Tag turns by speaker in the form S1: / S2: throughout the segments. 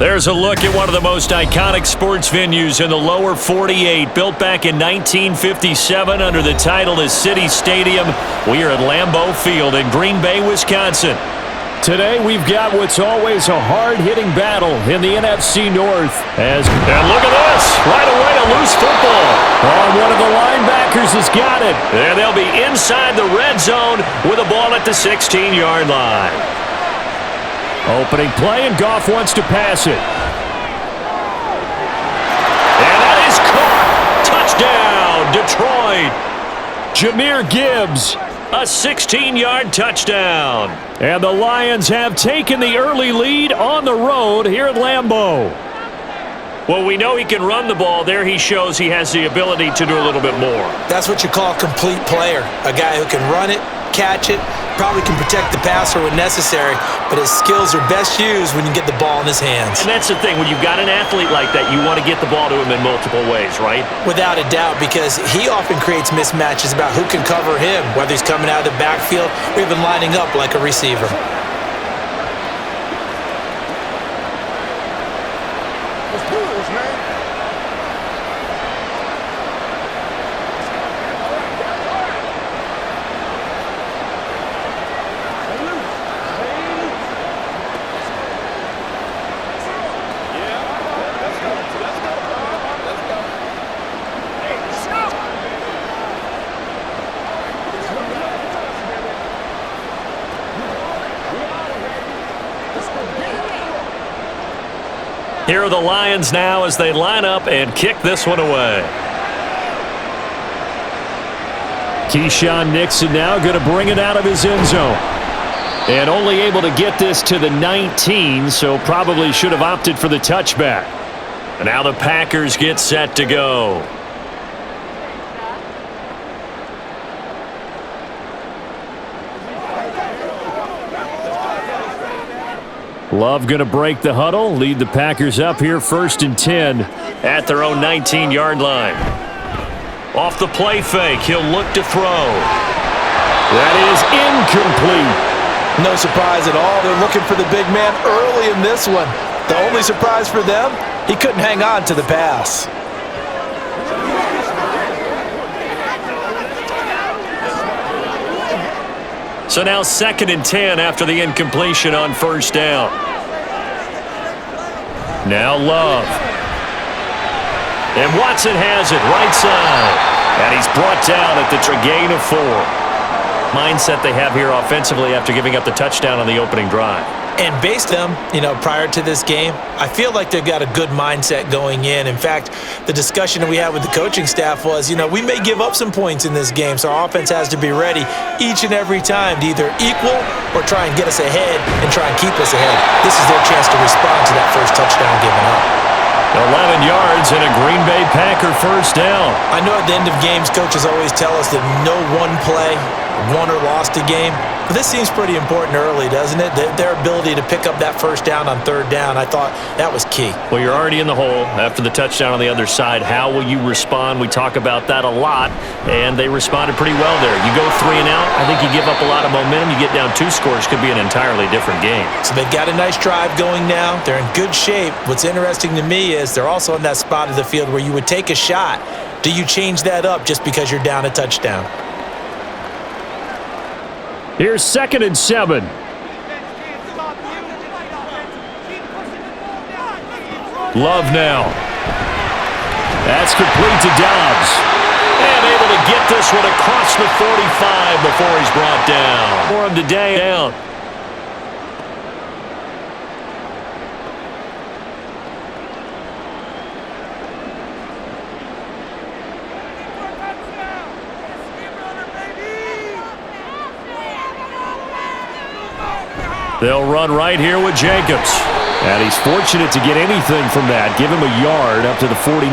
S1: There's a look at one of the most iconic sports venues in the lower 48, built back in 1957 under the title of City Stadium. We are at Lambeau Field in Green Bay, Wisconsin. Today we've got what's always a hard-hitting battle in the NFC North. And look at this, right away a loose football. One of the linebackers has got it. And they'll be inside the red zone with a ball at the 16-yard line. Opening play, and Goff wants to pass it. And that is caught. Touchdown, Detroit. Jahmyr Gibbs, a 16-yard touchdown. And the Lions have taken the early lead on the road here at Lambeau. Well, we know he can run the ball. There he shows he has the ability to do a little bit more.
S2: That's what you call a complete player. A guy who can run it, catch it, probably can protect the passer when necessary, but his skills are best used when you get the ball in his hands.
S1: And that's the thing. When you've got an athlete like that, you want to get the ball to him in multiple ways, right?
S2: Without a doubt, because he often creates mismatches about who can cover him, whether he's coming out of the backfield or even lining up like a receiver.
S1: Here are the Lions now as they line up and kick this one away. Keyshawn Nixon now going to bring it out of his end zone. And only able to get this to the 19, so probably should have opted for the touchback. And now the Packers get set to go. Love going to break the huddle, lead the Packers up here 1st and 10 at their own 19-yard line. Off the play fake, he'll look to throw. That is incomplete.
S2: No surprise at all. They're looking for the big man early in this one. The only surprise for them, he couldn't hang on to the pass.
S1: So now 2nd and 10 after the incompletion on 1st down. Now Love. And Watson has it right side. And he's brought down at the gain of 4. Mindset they have here offensively after giving up the touchdown on the opening drive.
S2: And based on them, prior to this game, I feel like they've got a good mindset going in. In fact, the discussion that we had with the coaching staff was, we may give up some points in this game, so our offense has to be ready each and every time to either equal or try and get us ahead and try and keep us ahead. This is their chance to respond to that first touchdown given up.
S1: 11 yards and a Green Bay Packer 1st down.
S2: I know at the end of games, coaches always tell us that no one play won or lost a game. But this seems pretty important early, doesn't it? Their ability to pick up that 1st down on 3rd down, I thought that was key.
S1: Well, you're already in the hole after the touchdown on the other side. How will you respond? We talk about that a lot, and they responded pretty well there. You go 3 and out, I think you give up a lot of momentum. You get down 2 scores, could be an entirely different game.
S2: So they've got a nice drive going now. They're in good shape. What's interesting to me is they're also in that spot of the field where you would take a shot. Do you change that up just because you're down a touchdown?
S1: Here's 2nd and 7. Love now. That's complete to Dobbs. And able to get this one across the 45 before he's brought down. For him today down. They'll run right here with Jacobs. And he's fortunate to get anything from that. Give him a yard up to the 49.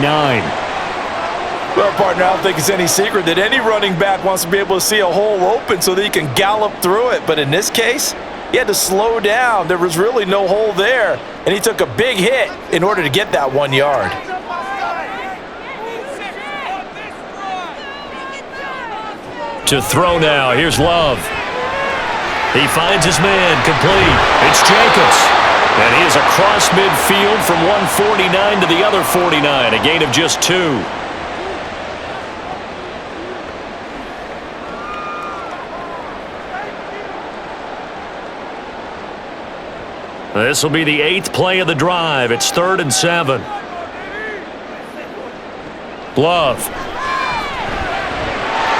S3: Well, partner, I don't think it's any secret that any running back wants to be able to see a hole open so that he can gallop through it. But in this case, he had to slow down. There was really no hole there. And he took a big hit in order to get that 1 yard.
S1: To throw now. Here's Love. He finds his man complete. It's Jacobs. And he is across midfield from one 49 to the other 49, a gain of just 2. This will be the 8th play of the drive. It's 3rd and 7. Love.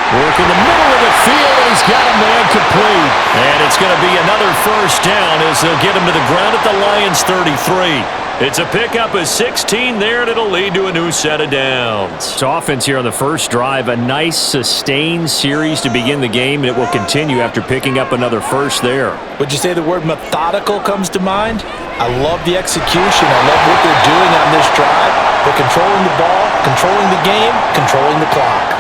S1: Work in the middle of the field, and he's got a man complete. And it's going to be another first down as they'll get him to the ground at the Lions' 33. It's a pickup of 16 there, and it'll lead to a new set of downs. So offense here on the first drive, a nice sustained series to begin the game, and it will continue after picking up another first there.
S2: Would you say the word methodical comes to mind? I love the execution. I love what they're doing on this drive. They're controlling the ball, controlling the game, controlling the clock.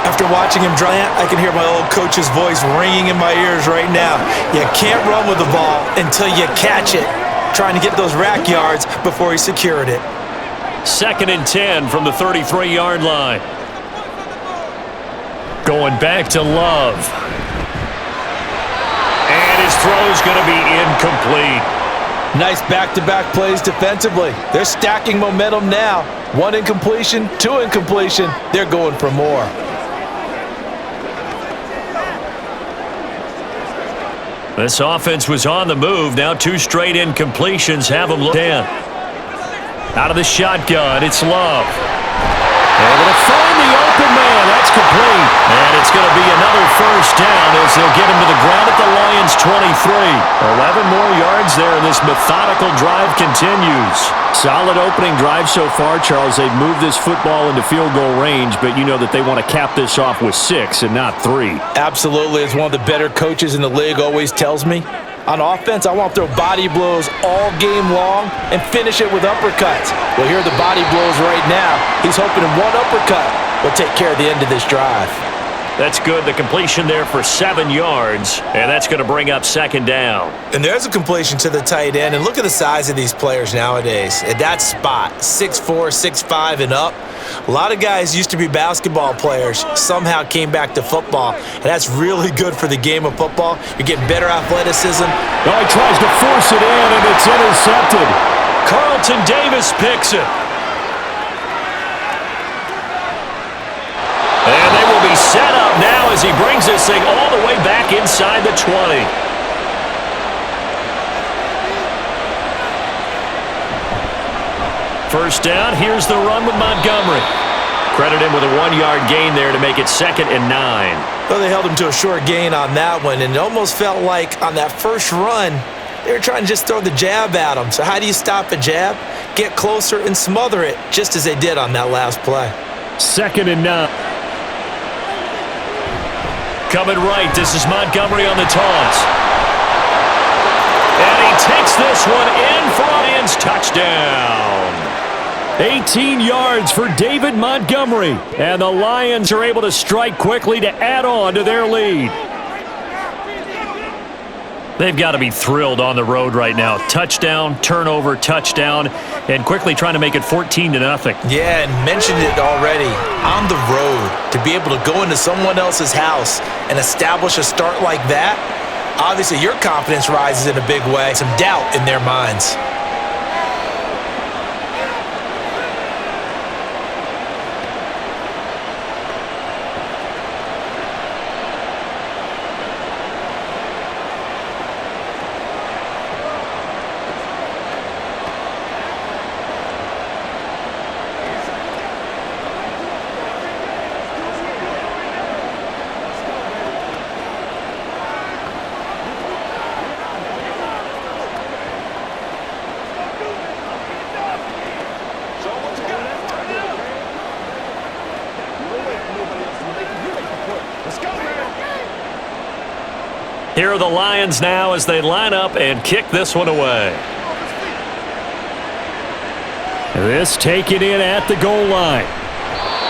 S2: After watching him drive, I can hear my old coach's voice ringing in my ears right now. You can't run with the ball until you catch it. Trying to get those rack yards before he secured it.
S1: 2nd and 10 from the 33-yard line. Going back to Love. And his throw's going to be incomplete.
S2: Nice back-to-back plays defensively. They're stacking momentum now. 1 incompletion, 2 incompletion. They're going for more.
S1: This offense was on the move. Now 2 straight incompletions have them look in. Out of the shotgun, it's Love. Able to find the open man. That's complete. And it's going to be another first down as they'll get him to the ground at the Lions' 23. 11 more yards there, and this methodical drive continues. Solid opening drive so far, Charles. They've moved this football into field goal range, but you know that they want to cap this off with 6 and not 3.
S2: Absolutely. As one of the better coaches in the league always tells me, on offense, I want to throw body blows all game long and finish it with uppercuts. Well, here are the body blows right now. He's hoping in one uppercut will take care of the end of this drive.
S1: That's good. The completion there for 7 yards, and that's going to bring up 2nd down.
S2: And there's a completion to the tight end, and look at the size of these players nowadays. At that spot, 6'4", 6'5", and up. A lot of guys used to be basketball players, somehow came back to football, and that's really good for the game of football. You're getting better athleticism.
S1: Oh, he tries to force it in, and it's intercepted. Carlton Davis picks it. And they will be set up now as he brings this thing all the way back inside the 20. First down, here's the run with Montgomery. Credit him with a 1-yard gain there to make it 2nd and 9.
S2: Well, they held him to a short gain on that one, and it almost felt like on that first run, they were trying to just throw the jab at him. So how do you stop a jab? Get closer and smother it, just as they did on that last play.
S1: 2nd and 9. Coming right, this is Montgomery on the toss. And he takes this one in for a Lions touchdown. 18 yards for David Montgomery. And the Lions are able to strike quickly to add on to their lead. They've got to be thrilled on the road right now. Touchdown, turnover, touchdown, and quickly trying to make it 14-0.
S2: Yeah, and mentioned it already. On the road, to be able to go into someone else's house and establish a start like that, obviously your confidence rises in a big way. Some doubt in their minds.
S1: Here are the Lions now as they line up and kick this one away. This taken in at the goal line.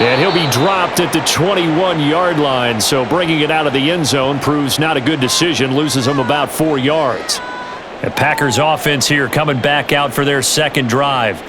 S1: And he'll be dropped at the 21-yard line, so bringing it out of the end zone proves not a good decision, loses him about 4 yards. The Packers offense here coming back out for their second drive.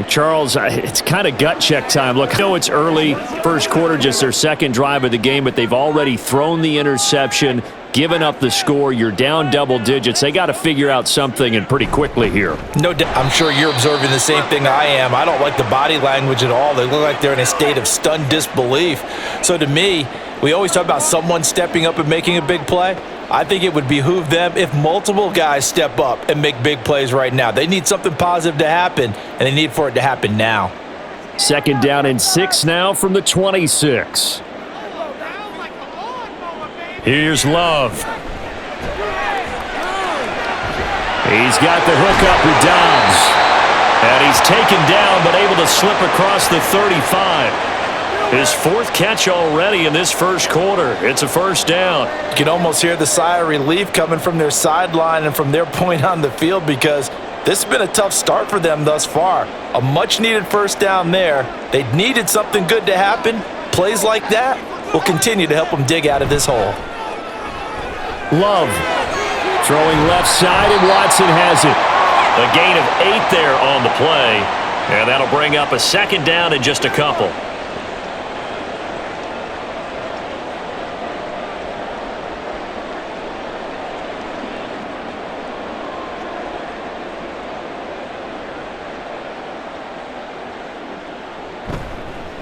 S1: Charles, it's kind of gut check time. Look, I know it's early, first quarter, just their second drive of the game, but they've already thrown the interception, given up the score. You're down double digits. They got to figure out something, and pretty quickly here.
S3: No doubt. I'm sure you're observing the same thing I am. I don't like the body language at all. They look like they're in a state of stunned disbelief. So to me, we always talk about someone stepping up and making a big play. I think it would behoove them if multiple guys step up and make big plays right now. They need something positive to happen, and they need for it to happen now.
S1: 2nd down and 6 now from the 26. Here's Love. He's got the hook up with Dobbs. And he's taken down but able to slip across the 35. His 4th catch already in this first quarter. It's a first down.
S3: You can almost hear the sigh of relief coming from their sideline and from their point on the field because this has been a tough start for them thus far. A much-needed first down there. They needed something good to happen. Plays like that will continue to help them dig out of this hole.
S1: Love throwing left side, and Watson has it. A gain of 8 there on the play, and that'll bring up a 2nd down and just a couple.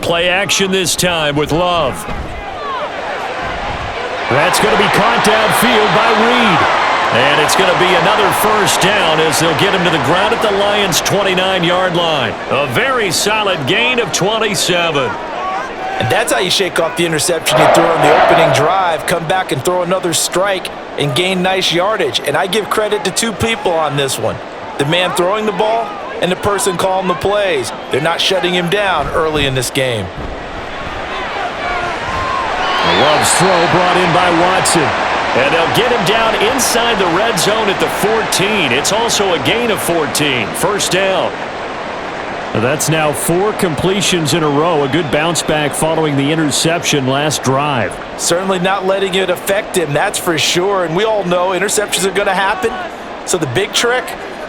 S1: Play action this time with Love. That's going to be caught downfield by Reed. And it's going to be another first down as they'll get him to the ground at the Lions' 29-yard line. A very solid gain of 27.
S3: And that's how you shake off the interception you threw on the opening drive, come back and throw another strike and gain nice yardage. And I give credit to 2 people on this one. The man throwing the ball and the person calling the plays. They're not shutting him down early in this game.
S1: Love's throw brought in by Watson. And they'll get him down inside the red zone at the 14. It's also a gain of 14. First down. That's now 4 completions in a row. A good bounce back following the interception last drive.
S3: Certainly not letting it affect him, that's for sure. And we all know interceptions are going to happen. So the big trick,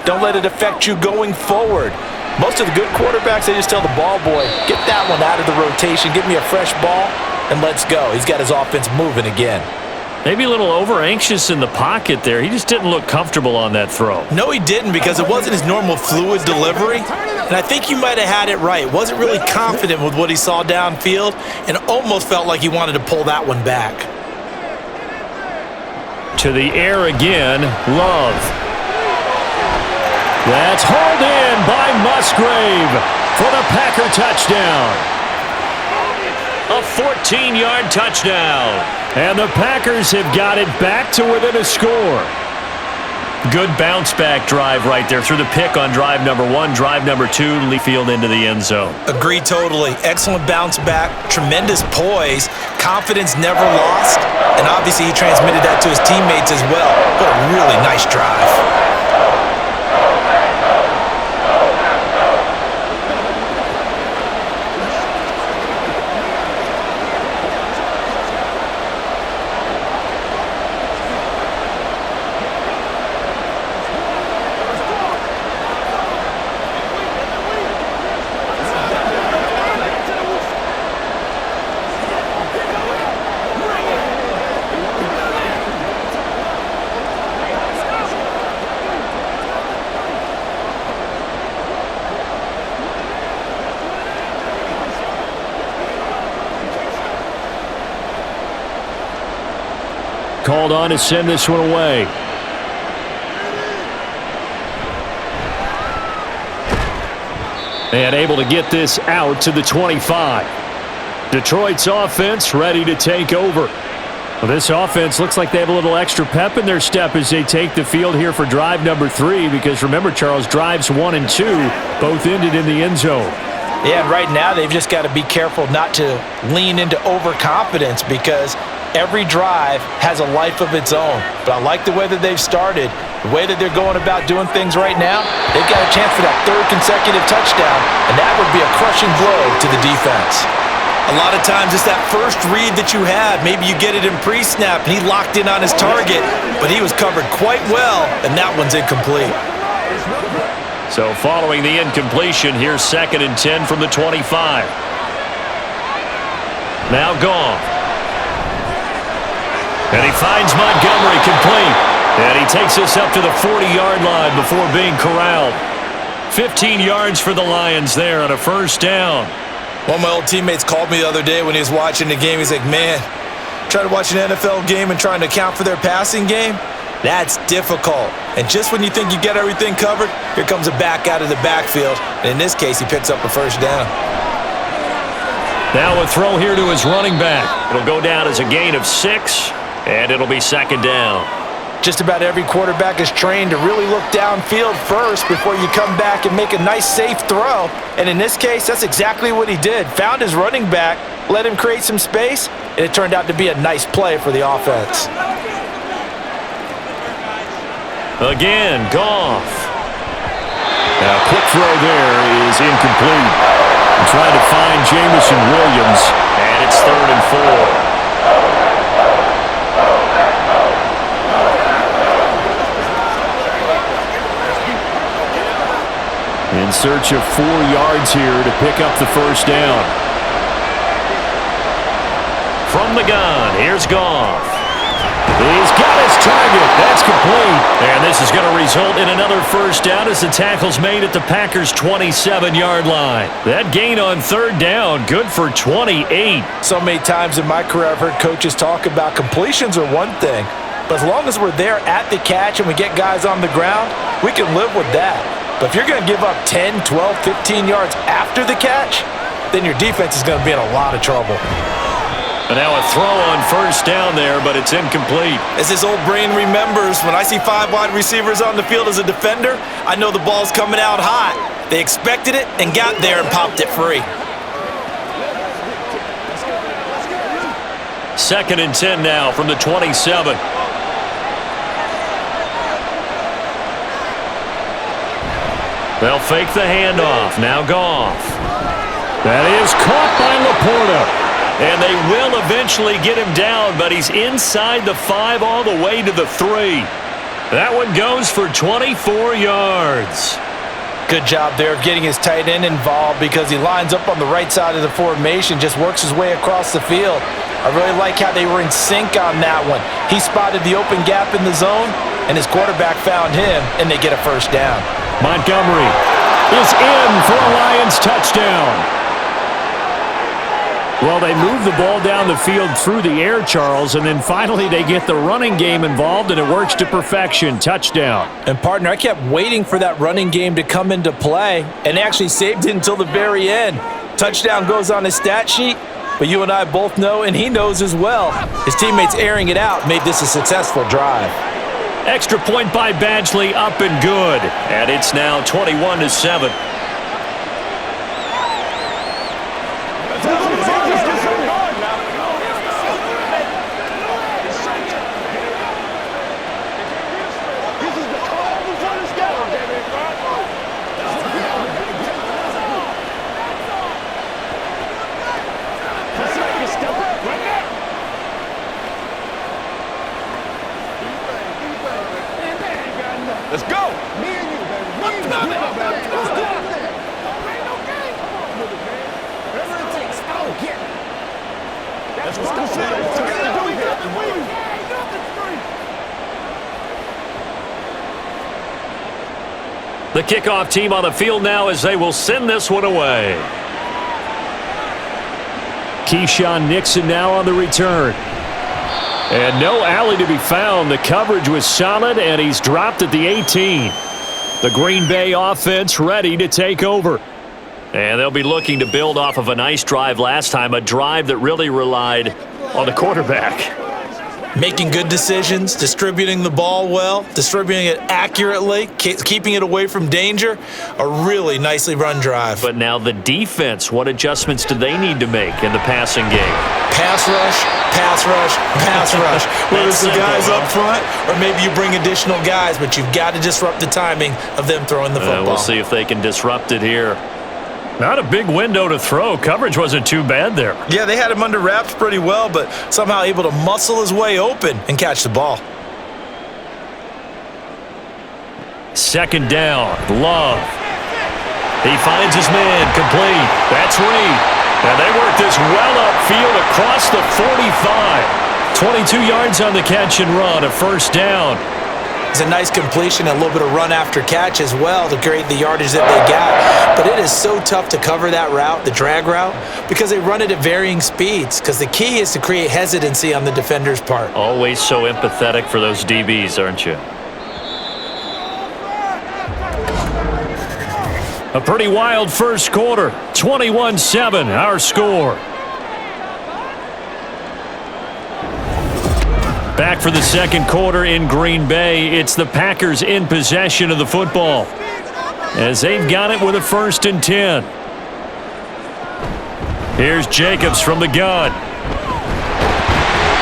S3: don't let it affect you going forward. Most of the good quarterbacks, they just tell the ball boy, get that one out of the rotation, give me a fresh ball, and let's go. He's got his offense moving again.
S1: Maybe a little over-anxious in the pocket there. He just didn't look comfortable on that throw.
S2: No, he didn't, because it wasn't his normal fluid delivery. And I think you might have had it right. Wasn't really confident with what he saw downfield and almost felt like he wanted to pull that one back.
S1: To the air again, Love. That's hauled in by Musgrave for the Packer touchdown. A 14-yard touchdown. And the Packers have got it back to within a score. Good bounce-back drive right there through the pick on drive number 1, drive number 2, Lee Field into the end zone.
S2: Agree totally. Excellent bounce back, tremendous poise, confidence never lost, and obviously he transmitted that to his teammates as well. What a really nice drive.
S1: Called on to send this one away. And able to get this out to the 25. Detroit's offense ready to take over. Well, this offense looks like they have a little extra pep in their step as they take the field here for drive number 3, because remember, Charles, drives 1 and 2 both ended in the end zone.
S3: Yeah, and right now they've just got to be careful not to lean into overconfidence, because every drive has a life of its own. But I like the way that they've started, the way that they're going about doing things right now. They've got a chance for that 3rd consecutive touchdown, and that would be a crushing blow to the defense.
S2: A lot of times it's that first read that you have. Maybe you get it in pre-snap, and he locked in on his target, but he was covered quite well, and that one's incomplete.
S1: So following the incompletion, here's 2nd and 10 from the 25. Now gone. And he finds Montgomery complete. And he takes us up to the 40-yard line before being corralled. 15 yards for the Lions there on a first down.
S2: One of my old teammates called me the other day when he was watching the game. He's like, man, trying to watch an NFL game and trying to account for their passing game, that's difficult. And just when you think you get everything covered, here comes a back out of the backfield. And in this case, he picks up a first down.
S1: Now a throw here to his running back. It'll go down as a gain of 6, and it'll be second down.
S2: Just about every quarterback is trained to really look downfield first before you come back and make a nice, safe throw. And in this case, that's exactly what he did. Found his running back, let him create some space, and it turned out to be a nice play for the offense.
S1: Again, Goff. Now, quick throw there is incomplete. Trying to find Jamison Williams, and it's 3rd and 4. In search of 4 yards here to pick up the first down. From the gun, here's Goff. He's got his target. That's complete. And this is going to result in another first down as the tackle's made at the Packers' 27-yard line. That gain on 3rd down, good for 28.
S2: So many times in my career I've heard coaches talk about completions are one thing, but as long as we're there at the catch and we get guys on the ground, we can live with that. But if you're going to give up 10, 12, 15 yards after the catch, then your defense is going to be in a lot of trouble.
S1: And now a throw on first down there, but it's incomplete.
S2: As his old brain remembers, when I see 5 wide receivers on the field as a defender, I know the ball's coming out hot. They expected it and got there and popped it free.
S1: 2nd and 10 now from the 27. They'll fake the handoff. Now Goff. That is caught by Laporta. And they will eventually get him down, but he's inside the 5 all the way to the 3. That one goes for 24 yards.
S2: Good job there of getting his tight end involved because he lines up on the right side of the formation, just works his way across the field. I really like how they were in sync on that one. He spotted the open gap in the zone, and his quarterback found him, and they get a first down.
S1: Montgomery is in for a Lions touchdown. Well, they move the ball down the field through the air, Charles, and then finally they get the running game involved, and it works to perfection. Touchdown.
S2: And, partner, I kept waiting for that running game to come into play, and actually saved it until the very end. Touchdown goes on his stat sheet, but you and I both know, and he knows as well, his teammates airing it out made this a successful drive.
S1: Extra point by Badgley, up and good. And it's now 21-7.
S3: Let's go. Me and you, baby. Let's do it. Whatever it takes, I'll get it. That's what I'm saying.
S1: The kickoff team on the field now as they will send this one away. Keyshawn Nixon now on the return. And no alley to be found. The coverage was solid, and he's dropped at the 18. The Green Bay offense ready to take over. And they'll be looking to build off of a nice drive last time, a drive that really relied on the quarterback.
S2: Making good decisions, distributing the ball well, distributing it accurately, keeping it away from danger. A really nicely run drive.
S1: But now the defense, what adjustments do they need to make in the passing game?
S2: Pass rush, pass rush, pass rush. Whether it's the guys up front or maybe you bring additional guys, but you've got to disrupt the timing of them throwing the football.
S1: We'll see if they can disrupt it here. Not a big window to throw. Coverage wasn't too bad there.
S2: Yeah, they had him under wraps pretty well, but somehow able to muscle his way open and catch the ball.
S1: Second down, Love. He finds his man, complete. That's Reed. And they work this well upfield across the 45. 22 yards on the catch and run, a first down.
S2: It's a nice completion, a little bit of run after catch as well to create the yardage that they got. But it is so tough to cover that route, the drag route, because they run it at varying speeds. Because the key is to create hesitancy on the defender's part.
S1: Always so empathetic for those DBs, aren't you? A pretty wild first quarter. 21-7, our score. Back for the second quarter in Green Bay. It's the Packers in possession of the football, as they've got it with a 1st and 10. Here's Jacobs from the gun.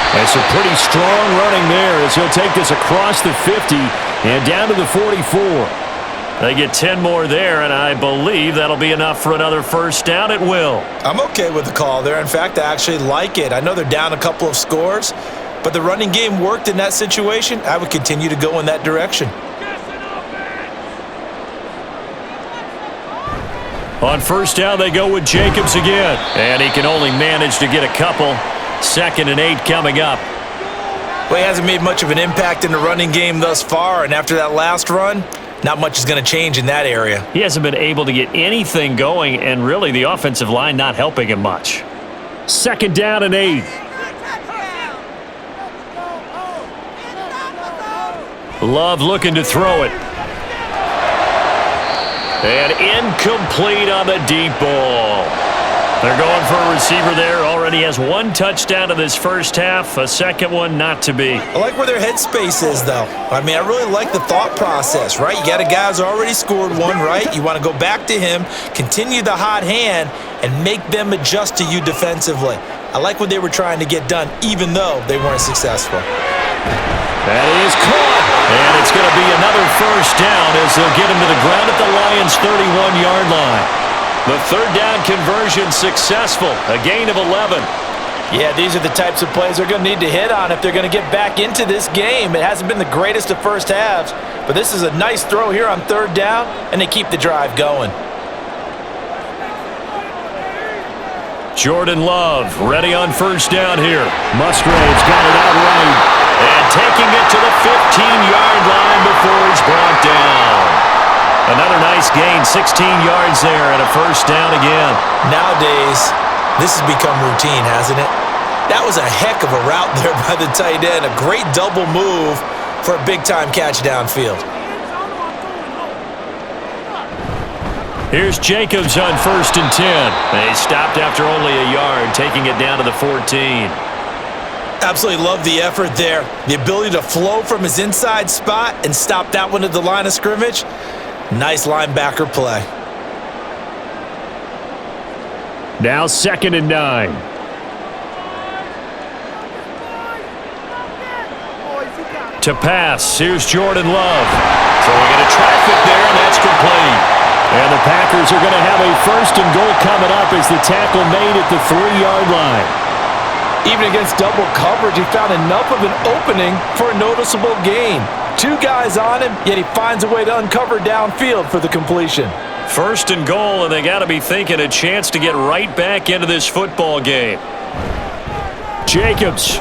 S1: That's a pretty strong running there as he'll take this across the 50 and down to the 44. They get 10 more there, and I believe that'll be enough for another first down. It will.
S2: I'm okay with the call there. In fact, I actually like it. I know they're down a couple of scores, but the running game worked in that situation. I would continue to go in that direction.
S1: On first down, they go with Jacobs again, and he can only manage to get a couple. 2nd and 8 coming up.
S2: Well, he hasn't made much of an impact in the running game thus far, and after that last run, not much is going to change in that area.
S1: He hasn't been able to get anything going, and really the offensive line not helping him much. 2nd down and 8. Love looking to throw it. And incomplete on the deep ball. They're going for a receiver there. Already has 1 touchdown in this first half. A second one not to be.
S2: I like where their headspace is, though. I mean, I really like the thought process, right? You got a guy who's already scored one, right? You want to go back to him, continue the hot hand, and make them adjust to you defensively. I like what they were trying to get done, even though they weren't successful.
S1: That is caught. And it's going to be another first down as they'll get him to the ground at the Lions' 31-yard line. The 3rd down conversion successful. A gain of 11.
S3: Yeah, these are the types of plays they're going to need to hit on if they're going to get back into this game. It hasn't been the greatest of first halves, but this is a nice throw here on 3rd down, and they keep the drive going.
S1: Jordan Love ready on first down here. Musgrave's got it out right. And taking it to the 15-yard line before he's brought down. Another nice gain, 16 yards there, and a first down again.
S2: Nowadays, this has become routine, hasn't it? That was a heck of a route there by the tight end. A great double move for a big-time catch downfield.
S1: Here's Jacobs on 1st and 10. They stopped after only a yard, taking it down to the 14.
S2: Absolutely love the effort there. The ability to flow from his inside spot and stop that one at the line of scrimmage. Nice linebacker play.
S1: Now 2nd and 9. To pass, here's Jordan Love. Throwing into traffic there, and that's complete. And the Packers are going to have a 1st and goal coming up as the tackle made at the 3-yard line.
S3: Even against double coverage, he found enough of an opening for a noticeable gain. 2 guys on him, yet he finds a way to uncover downfield for the completion.
S1: 1st and goal, and they got to be thinking a chance to get right back into this football game. Jacobs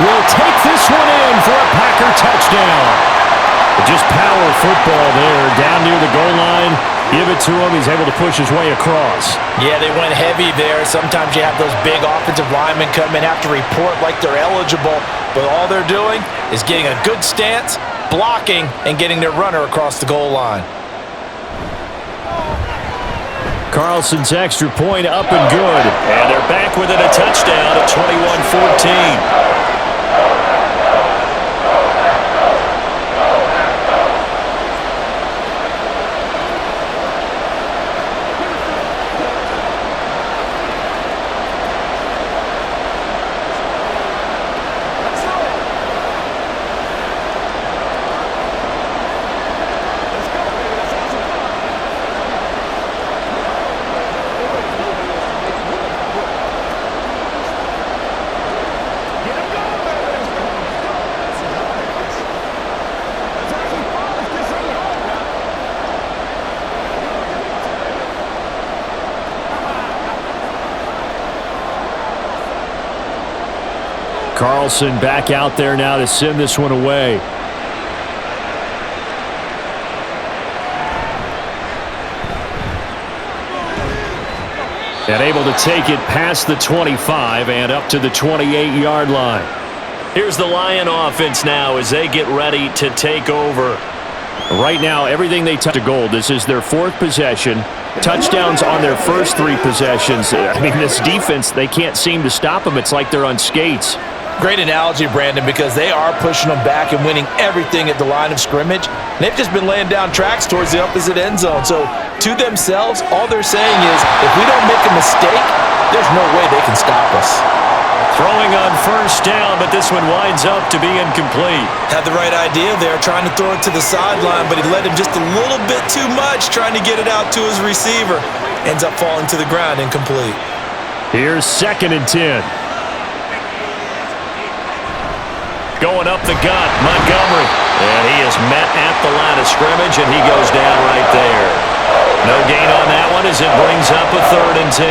S1: will take this one in for a Packer touchdown. Just power football there, down near the goal line. Give it to him. He's able to push his way across.
S3: Yeah, they went heavy there. Sometimes you have those big offensive linemen come in, have to report like they're eligible, but all they're doing is getting a good stance, blocking, and getting their runner across the goal line.
S1: Carlson's extra point up and good. And they're back within a touchdown at 21-14. Carlson back out there now to send this one away. And able to take it past the 25 and up to the 28-yard line. Here's the Lion offense now as they get ready to take over. Right now, everything they touch to goal. This is their fourth possession. Touchdowns on their first three possessions. I mean, this defense, they can't seem to stop them. It's like they're on skates.
S3: Great analogy, Brandon, because they are pushing them back and winning everything at the line of scrimmage. And they've just been laying down tracks towards the opposite end zone. So to themselves, all they're saying is, if we don't make a mistake, there's no way they can stop us.
S1: Throwing on first down, but this one winds up to be incomplete.
S2: Had the right idea there, trying to throw it to the sideline, but he led him just a little bit too much, trying to get it out to his receiver. Ends up falling to the ground, incomplete.
S1: Here's 2nd and 10. Going up the gut, Montgomery. And he is met at the line of scrimmage, and he goes down right there. No gain on that one as it brings up a 3rd and 10.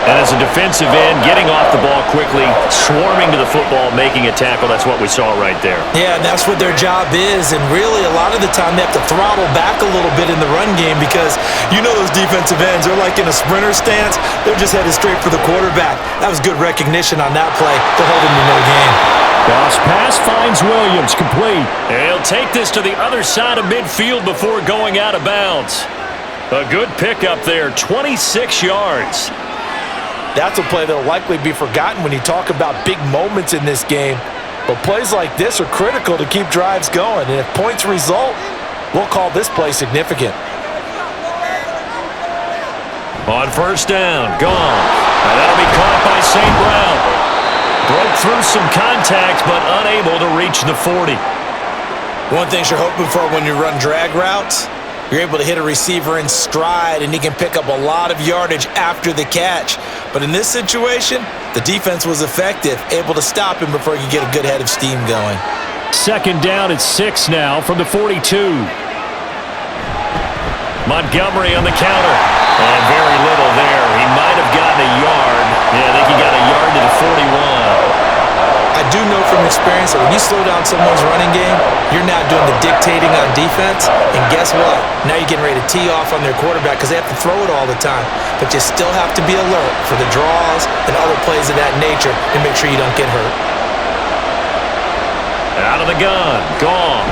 S1: And as a defensive end, getting off the ball quickly, swarming to the football, making a tackle, that's what we saw right there.
S2: Yeah, and that's what their job is. And really, a lot of the time, they have to throttle back a little bit in the run game because you know those defensive ends are like in a sprinter stance. They're just headed straight for the quarterback. That was good recognition on that play to hold him to no gain.
S1: Cross pass finds Williams, complete. And he'll take this to the other side of midfield before going out of bounds. A good pickup there, 26 yards.
S3: That's a play that will likely be forgotten when you talk about big moments in this game. But plays like this are critical to keep drives going. And if points result, we'll call this play significant.
S1: On first down, gone. And that'll be caught by St. Brown. Broke through some contact, but unable to reach the 40.
S2: One thing you're hoping for when you run drag routes, you're able to hit a receiver in stride, and he can pick up a lot of yardage after the catch. But in this situation, the defense was effective, able to stop him before he could get a good head of steam going.
S1: 2nd down at 6 now from the 42. Montgomery on the counter. And very little there. He might have gotten a yard. Yeah, I think he got a yard to the 41.
S2: I do know from experience that when you slow down someone's running game, you're now doing the dictating on defense. And guess what? Now you're getting ready to tee off on their quarterback because they have to throw it all the time. But you still have to be alert for the draws and other plays of that nature and make sure you don't get hurt.
S1: Out of the gun, Goff.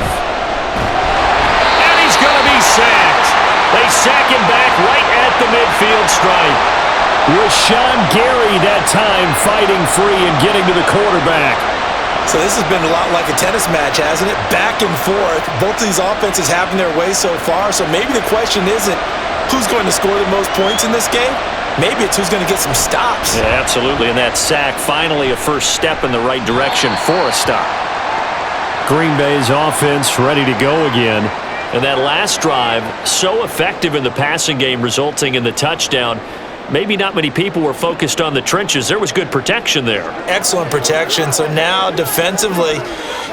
S1: And he's going to be sacked. They sack him back right at the midfield stripe. Rashawn Gary that time fighting free and getting to the quarterback.
S2: So this has been a lot like a tennis match, hasn't it? Back and forth. Both these offenses having their way so far. So maybe the question isn't who's going to score the most points in this game. Maybe it's who's going to get some stops.
S1: Yeah, absolutely. And that sack, finally a first step in the right direction for a stop. Green Bay's offense ready to go again. And that last drive, so effective in the passing game, resulting in the touchdown. Maybe not many people were focused on the trenches. There was good protection there.
S2: Excellent protection. So now defensively,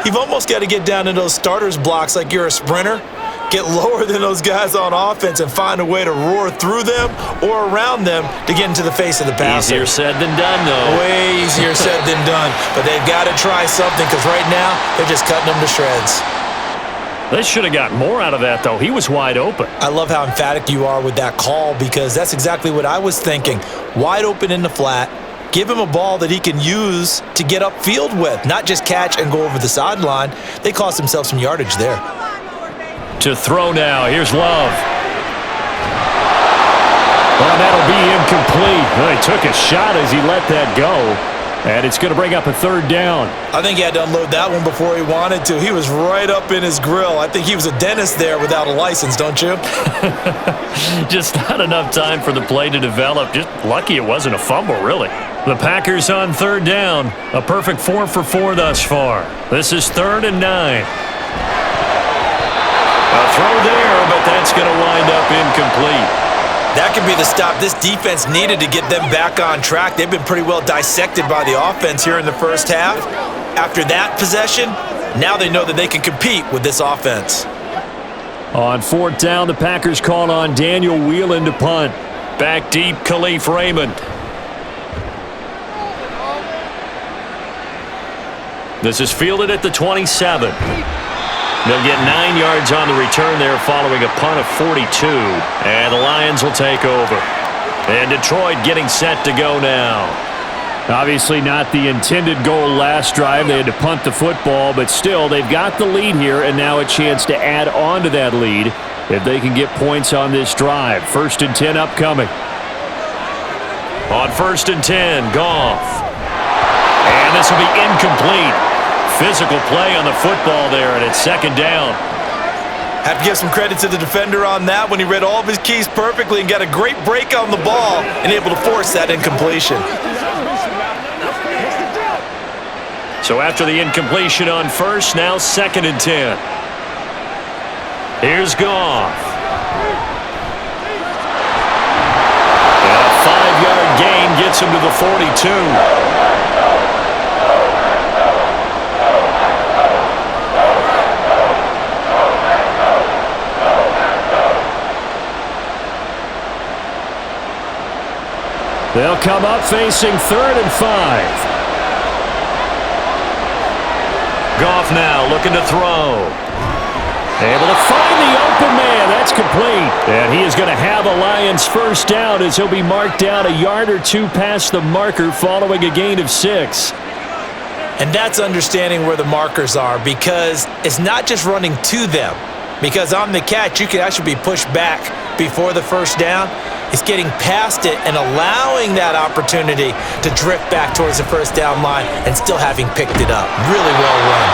S2: you've almost got to get down to those starters blocks like you're a sprinter. Get lower than those guys on offense and find a way to roar through them or around them to get into the face of the passer.
S1: Easier said than done, though.
S2: Way easier said than done. But they've got to try something because right now they're just cutting them to shreds.
S1: They should have gotten more out of that, though. He was wide open.
S2: I love how emphatic you are with that call because that's exactly what I was thinking. Wide open in the flat. Give him a ball that he can use to get upfield with, not just catch and go over the sideline. They cost themselves some yardage there.
S1: To throw now. Here's Love. Well, that'll be incomplete. Well, he took a shot as he let that go. And it's going to bring up a 3rd down.
S2: I think he had to unload that one before he wanted to. He was right up in his grill. I think he was a dentist there without a license, don't you?
S1: Just not enough time for the play to develop. Just lucky it wasn't a fumble, really. The Packers on 3rd down. A perfect 4 for 4 thus far. This is 3rd and 9. A throw there, but that's going to wind up incomplete.
S2: That could be the stop this defense needed to get them back on track. They've been pretty well dissected by the offense here in the first half. After that possession, now they know that they can compete with this offense.
S1: On 4th down, the Packers call on Daniel Whelan to punt. Back deep, Khalif Raymond. This is fielded at the 27. They'll get 9 yards on the return there following a punt of 42. And the Lions will take over. And Detroit getting set to go now.
S4: Obviously not the intended goal last drive. They had to punt the football, but still they've got the lead here and now a chance to add on to that lead if they can get points on this drive. 1st and 10 upcoming.
S1: On 1st and 10, Goff. And this will be incomplete. Physical play on the football there, and it's 2nd down.
S2: Have to give some credit to the defender on that when he read all of his keys perfectly and got a great break on the ball and able to force that incompletion.
S1: So after the incompletion on 1st, now 2nd and 10. Here's Goff. And a 5-yard gain gets him to the 42.
S4: They'll come up facing 3rd and 5.
S1: Goff now looking to throw. Able to find the open man. That's complete. And he is going to have a Lions 1st down as he'll be marked down a yard or 2 past the marker following a gain of 6.
S2: And that's understanding where the markers are, because it's not just running to them. Because on the catch, you can actually be pushed back before the 1st down. It's getting past it and allowing that opportunity to drift back towards the 1st down line and still having picked it up. Really well run.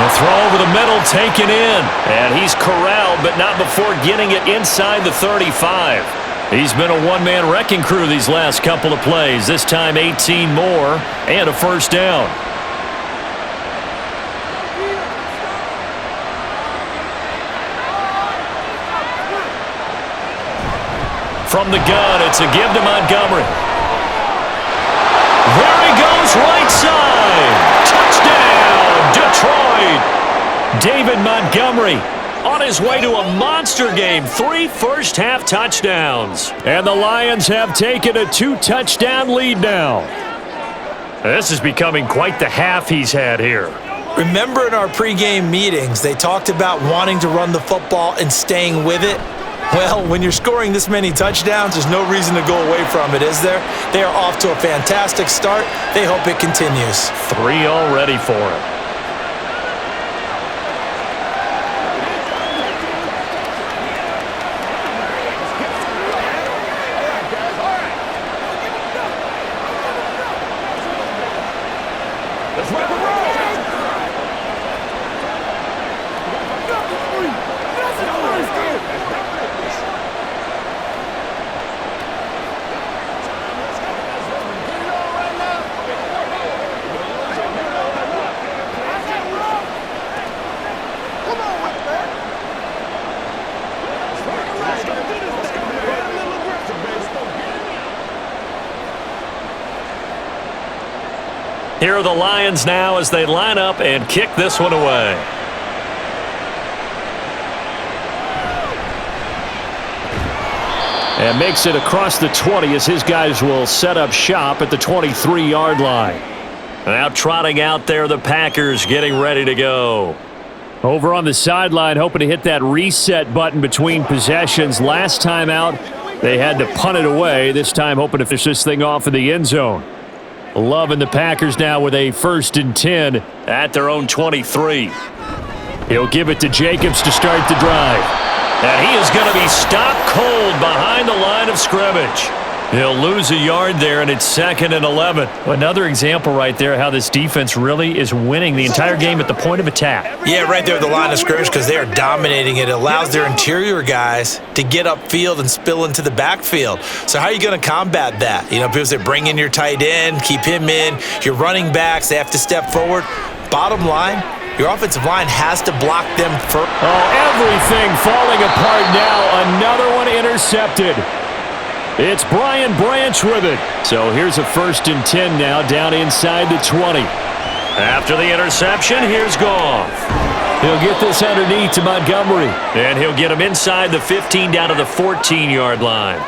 S1: The throw over the middle taken in. And he's corralled, but not before getting it inside the 35. He's been a one-man wrecking crew these last couple of plays. This time 18 more and a 1st down. From the gun, it's a give to Montgomery. There he goes, right side. Touchdown, Detroit. David Montgomery on his way to a monster game. 3 first-half touchdowns.
S4: And the Lions have taken a 2-touchdown lead now.
S1: This is becoming quite the half he's had here.
S2: Remember in our pregame meetings, they talked about wanting to run the football and staying with it? Well, when you're scoring this many touchdowns, there's no reason to go away from it, is there? They are off to a fantastic start. They hope it continues.
S1: 3 already for him. Here are the Lions now as they line up and kick this one away.
S4: And makes it across the 20 as his guys will set up shop at the 23-yard line.
S1: Now trotting out there, the Packers getting ready to go.
S4: Over on the sideline, hoping to hit that reset button between possessions. Last time out, they had to punt it away. This time hoping to finish this thing off in the end zone. Loving the Packers now with a 1st and 10
S1: at their own 23.
S4: He'll give it to Jacobs to start the drive.
S1: And he is going to be stopped cold behind the line of scrimmage. He'll lose a yard there, and it's 2nd and 11.
S4: Another example right there how this defense really is winning the entire game at the point of attack.
S2: Yeah, right there at the line of scrimmage, because they are dominating it. It allows their interior guys to get upfield and spill into the backfield. So how are you going to combat that? You know, people say bring in your tight end, keep him in. Your running backs, they have to step forward. Bottom line, your offensive line has to block them first.
S4: Oh, everything falling apart now. Another one intercepted. It's Brian Branch with it. So here's a 1st and 10 now down inside the 20.
S1: After the interception, here's Goff.
S4: He'll get this underneath to Montgomery.
S1: And he'll get him inside the 15 down to the 14-yard line.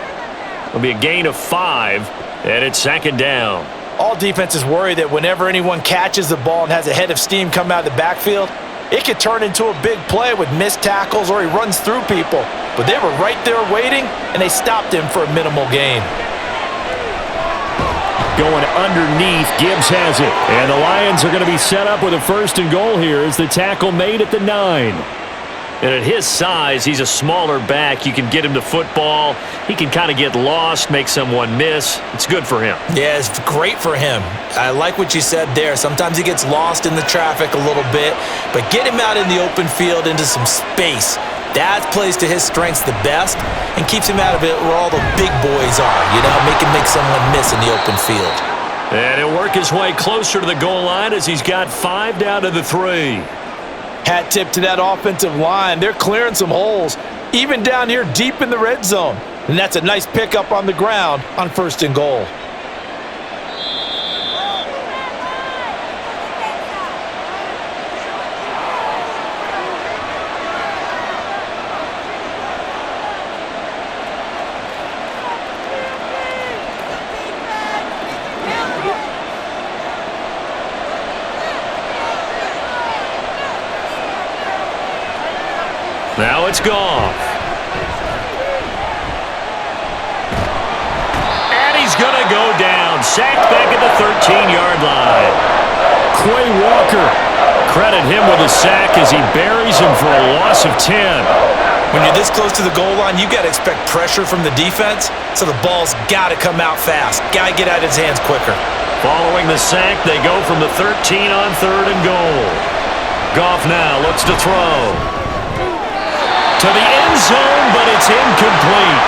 S1: It'll be a gain of 5, and it's 2nd down.
S2: All defenses worry that whenever anyone catches the ball and has a head of steam come out of the backfield, it could turn into a big play with missed tackles or he runs through people. But they were right there waiting, and they stopped him for a minimal gain.
S4: Going underneath, Gibbs has it. And the Lions are going to be set up with a 1st and goal here as the tackle made at the 9.
S1: And at his size, he's a smaller back. You can get him to football. He can kind of get lost, make someone miss. It's good for him.
S2: Yeah, it's great for him. I like what you said there. Sometimes he gets lost in the traffic a little bit, but get him out in the open field into some space. That plays to his strengths the best and keeps him out of it where all the big boys are, make him make someone miss in the open field.
S1: And he'll work his way closer to the goal line as he's got 5 down to the 3.
S2: Hat tip to that offensive line. They're clearing some holes, even down here deep in the red zone. And that's a nice pickup on the ground on 1st and goal.
S1: Now it's Goff. And he's going to go down. Sacked back at the 13-yard line.
S4: Quay Walker.
S1: Credit him with a sack as he buries him for a loss of 10.
S2: When you're this close to the goal line, you got to expect pressure from the defense, so the ball's got to come out fast. Got to get out of his hands quicker.
S1: Following the sack, they go from the 13 on 3rd and goal. Goff now looks to throw. To the end zone, but it's incomplete.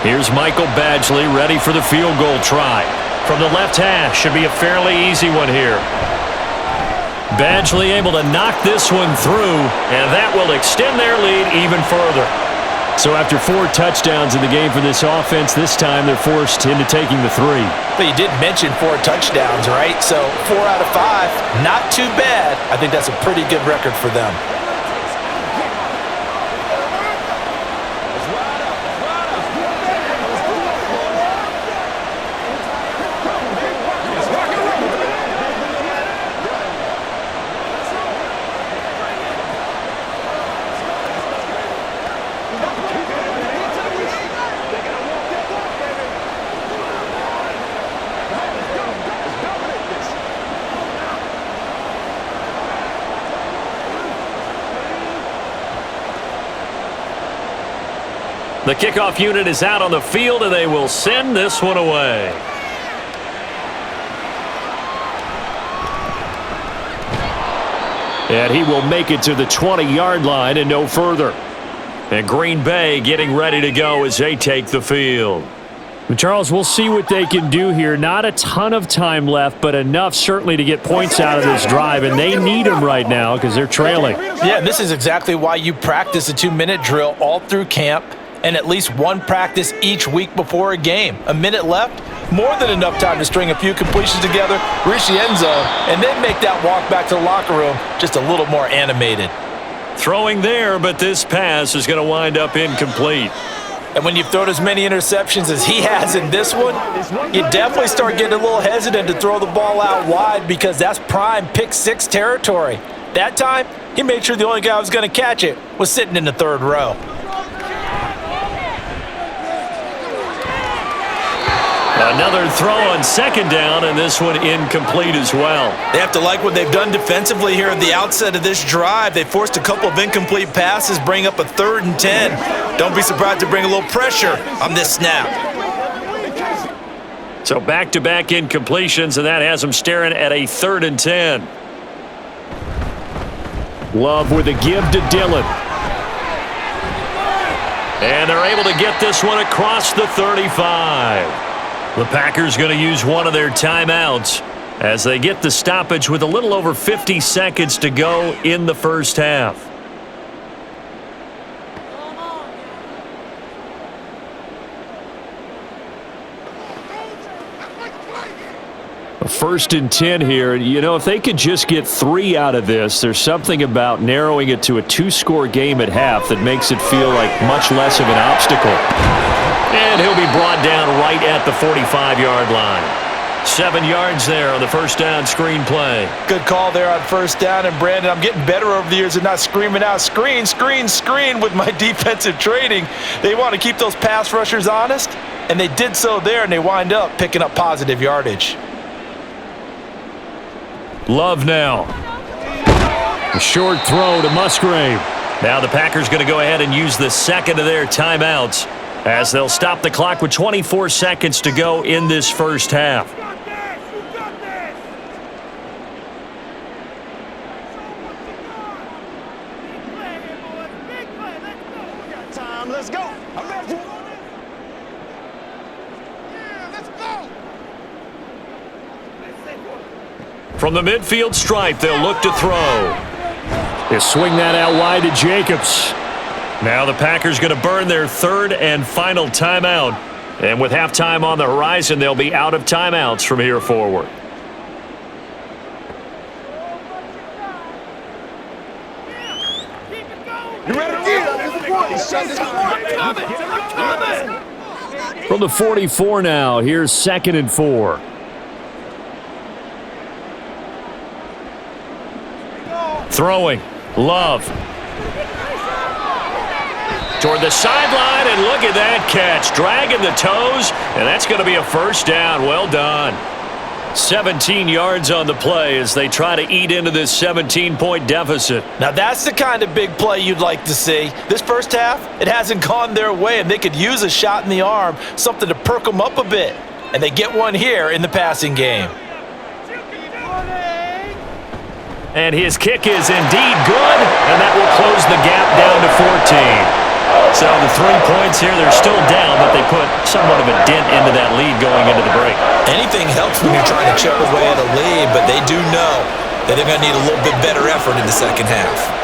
S1: Here's Michael Badgley ready for the field goal try. From the left hash, should be a fairly easy one here. Badgley able to knock this one through, and that will extend their lead even further.
S4: So after 4 touchdowns in the game for this offense, this time they're forced into taking the 3.
S2: But you did mention 4 touchdowns, right? So 4 out of 5, not too bad. I think that's a pretty good record for them.
S1: The kickoff unit is out on the field, and they will send this one away.
S4: And he will make it to the 20-yard line and no further.
S1: And Green Bay getting ready to go as they take the field.
S4: Charles, we'll see what they can do here. Not a ton of time left, but enough certainly to get points out of this drive, and they need them right now because they're trailing.
S2: Yeah, this is exactly why you practice a 2-minute drill all through camp and at least one practice each week before a game. A minute left, more than enough time to string a few completions together, reach the end zone, and then make that walk back to the locker room just a little more animated.
S1: Throwing there, but this pass is going to wind up incomplete.
S2: And when you've thrown as many interceptions as he has in this one, you definitely start getting a little hesitant to throw the ball out wide because that's prime pick 6 territory. That time, he made sure the only guy who was going to catch it was sitting in the 3rd row.
S1: Another throw on 2nd down, and this one incomplete as well.
S2: They have to like what they've done defensively here at the outset of this drive. They forced a couple of incomplete passes, bring up a 3rd and 10. Don't be surprised to bring a little pressure on this snap.
S1: So back-to-back incompletions, and that has them staring at a 3rd and 10.
S4: Love with a give to Dillon.
S1: And they're able to get this one across the 35. The Packers going to use one of their timeouts as they get the stoppage with a little over 50 seconds to go in the first half.
S4: 1st and 10 here. You know, if they could just get 3 out of this, there's something about narrowing it to a 2-score game at half that makes it feel like much less of an obstacle.
S1: And he'll be brought down right at the 45-yard line. 7 yards there on the first down screen play.
S2: Good call there on first down. And, Brandon, I'm getting better over the years and not screaming out, screen, screen, screen with my defensive training. They want to keep those pass rushers honest, and they did so there, and they wind up picking up positive yardage.
S4: Love now. A short throw to Musgrave.
S1: Now the Packers going to go ahead and use the second of their timeouts as they'll stop the clock with 24 seconds to go in this first half.
S5: Let's go. I'm ready. Yeah, let's go.
S1: From the midfield stripe, they'll look to throw.
S4: They swing that out wide to Jacobs.
S1: Now the Packers going to burn their third and final timeout. And with halftime on the horizon, they'll be out of timeouts from here forward.
S5: You ready to roll?
S4: From the 44 now, here's 2nd and 4.
S1: Throwing. Love. Toward the sideline, and look at that catch. Dragging the toes, and that's going to be a first down. Well done. 17 yards on the play as they try to eat into this 17-point deficit.
S2: Now, that's the kind of big play you'd like to see. This first half, it hasn't gone their way, and they could use a shot in the arm, something to perk them up a bit. And they get one here in the passing game.
S1: And his kick is indeed good, and that will close the gap down to 14. So the 3 points here, they're still down, but they put somewhat of a dent into that lead going into the break.
S2: Anything helps when you're trying to chip away at a lead, but they do know that they're going to need a little bit better effort in the second half.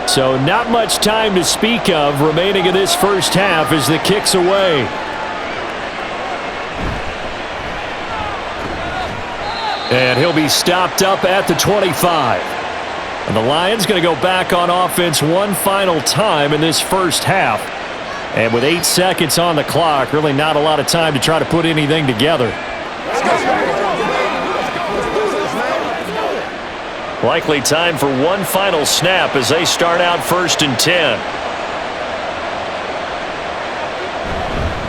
S4: So not much time to speak of remaining in this first half as the kick's away. And he'll be stopped up at the 25. And the Lions going to go back on offense one final time in this first half. And with 8 seconds on the clock, really not a lot of time to try to put anything together.
S1: Likely time for one final snap as they start out 1st and 10.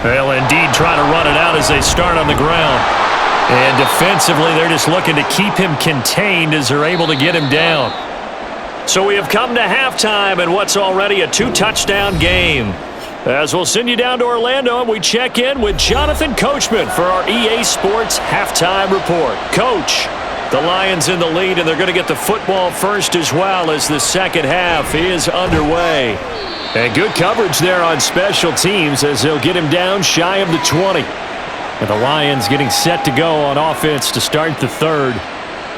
S1: They'll indeed try to run it out as they start on the ground. And defensively, they're just looking to keep him contained as they're able to get him down. So we have come to halftime in what's already a 2-touchdown game. As we'll send you down to Orlando, and we check in with Jonathan Coachman for our EA Sports Halftime Report. Coach, the Lions in the lead, and they're going to get the football first as well as the second half is underway. And good coverage there on special teams as they'll get him down shy of the 20. And the Lions getting set to go on offense to start the third.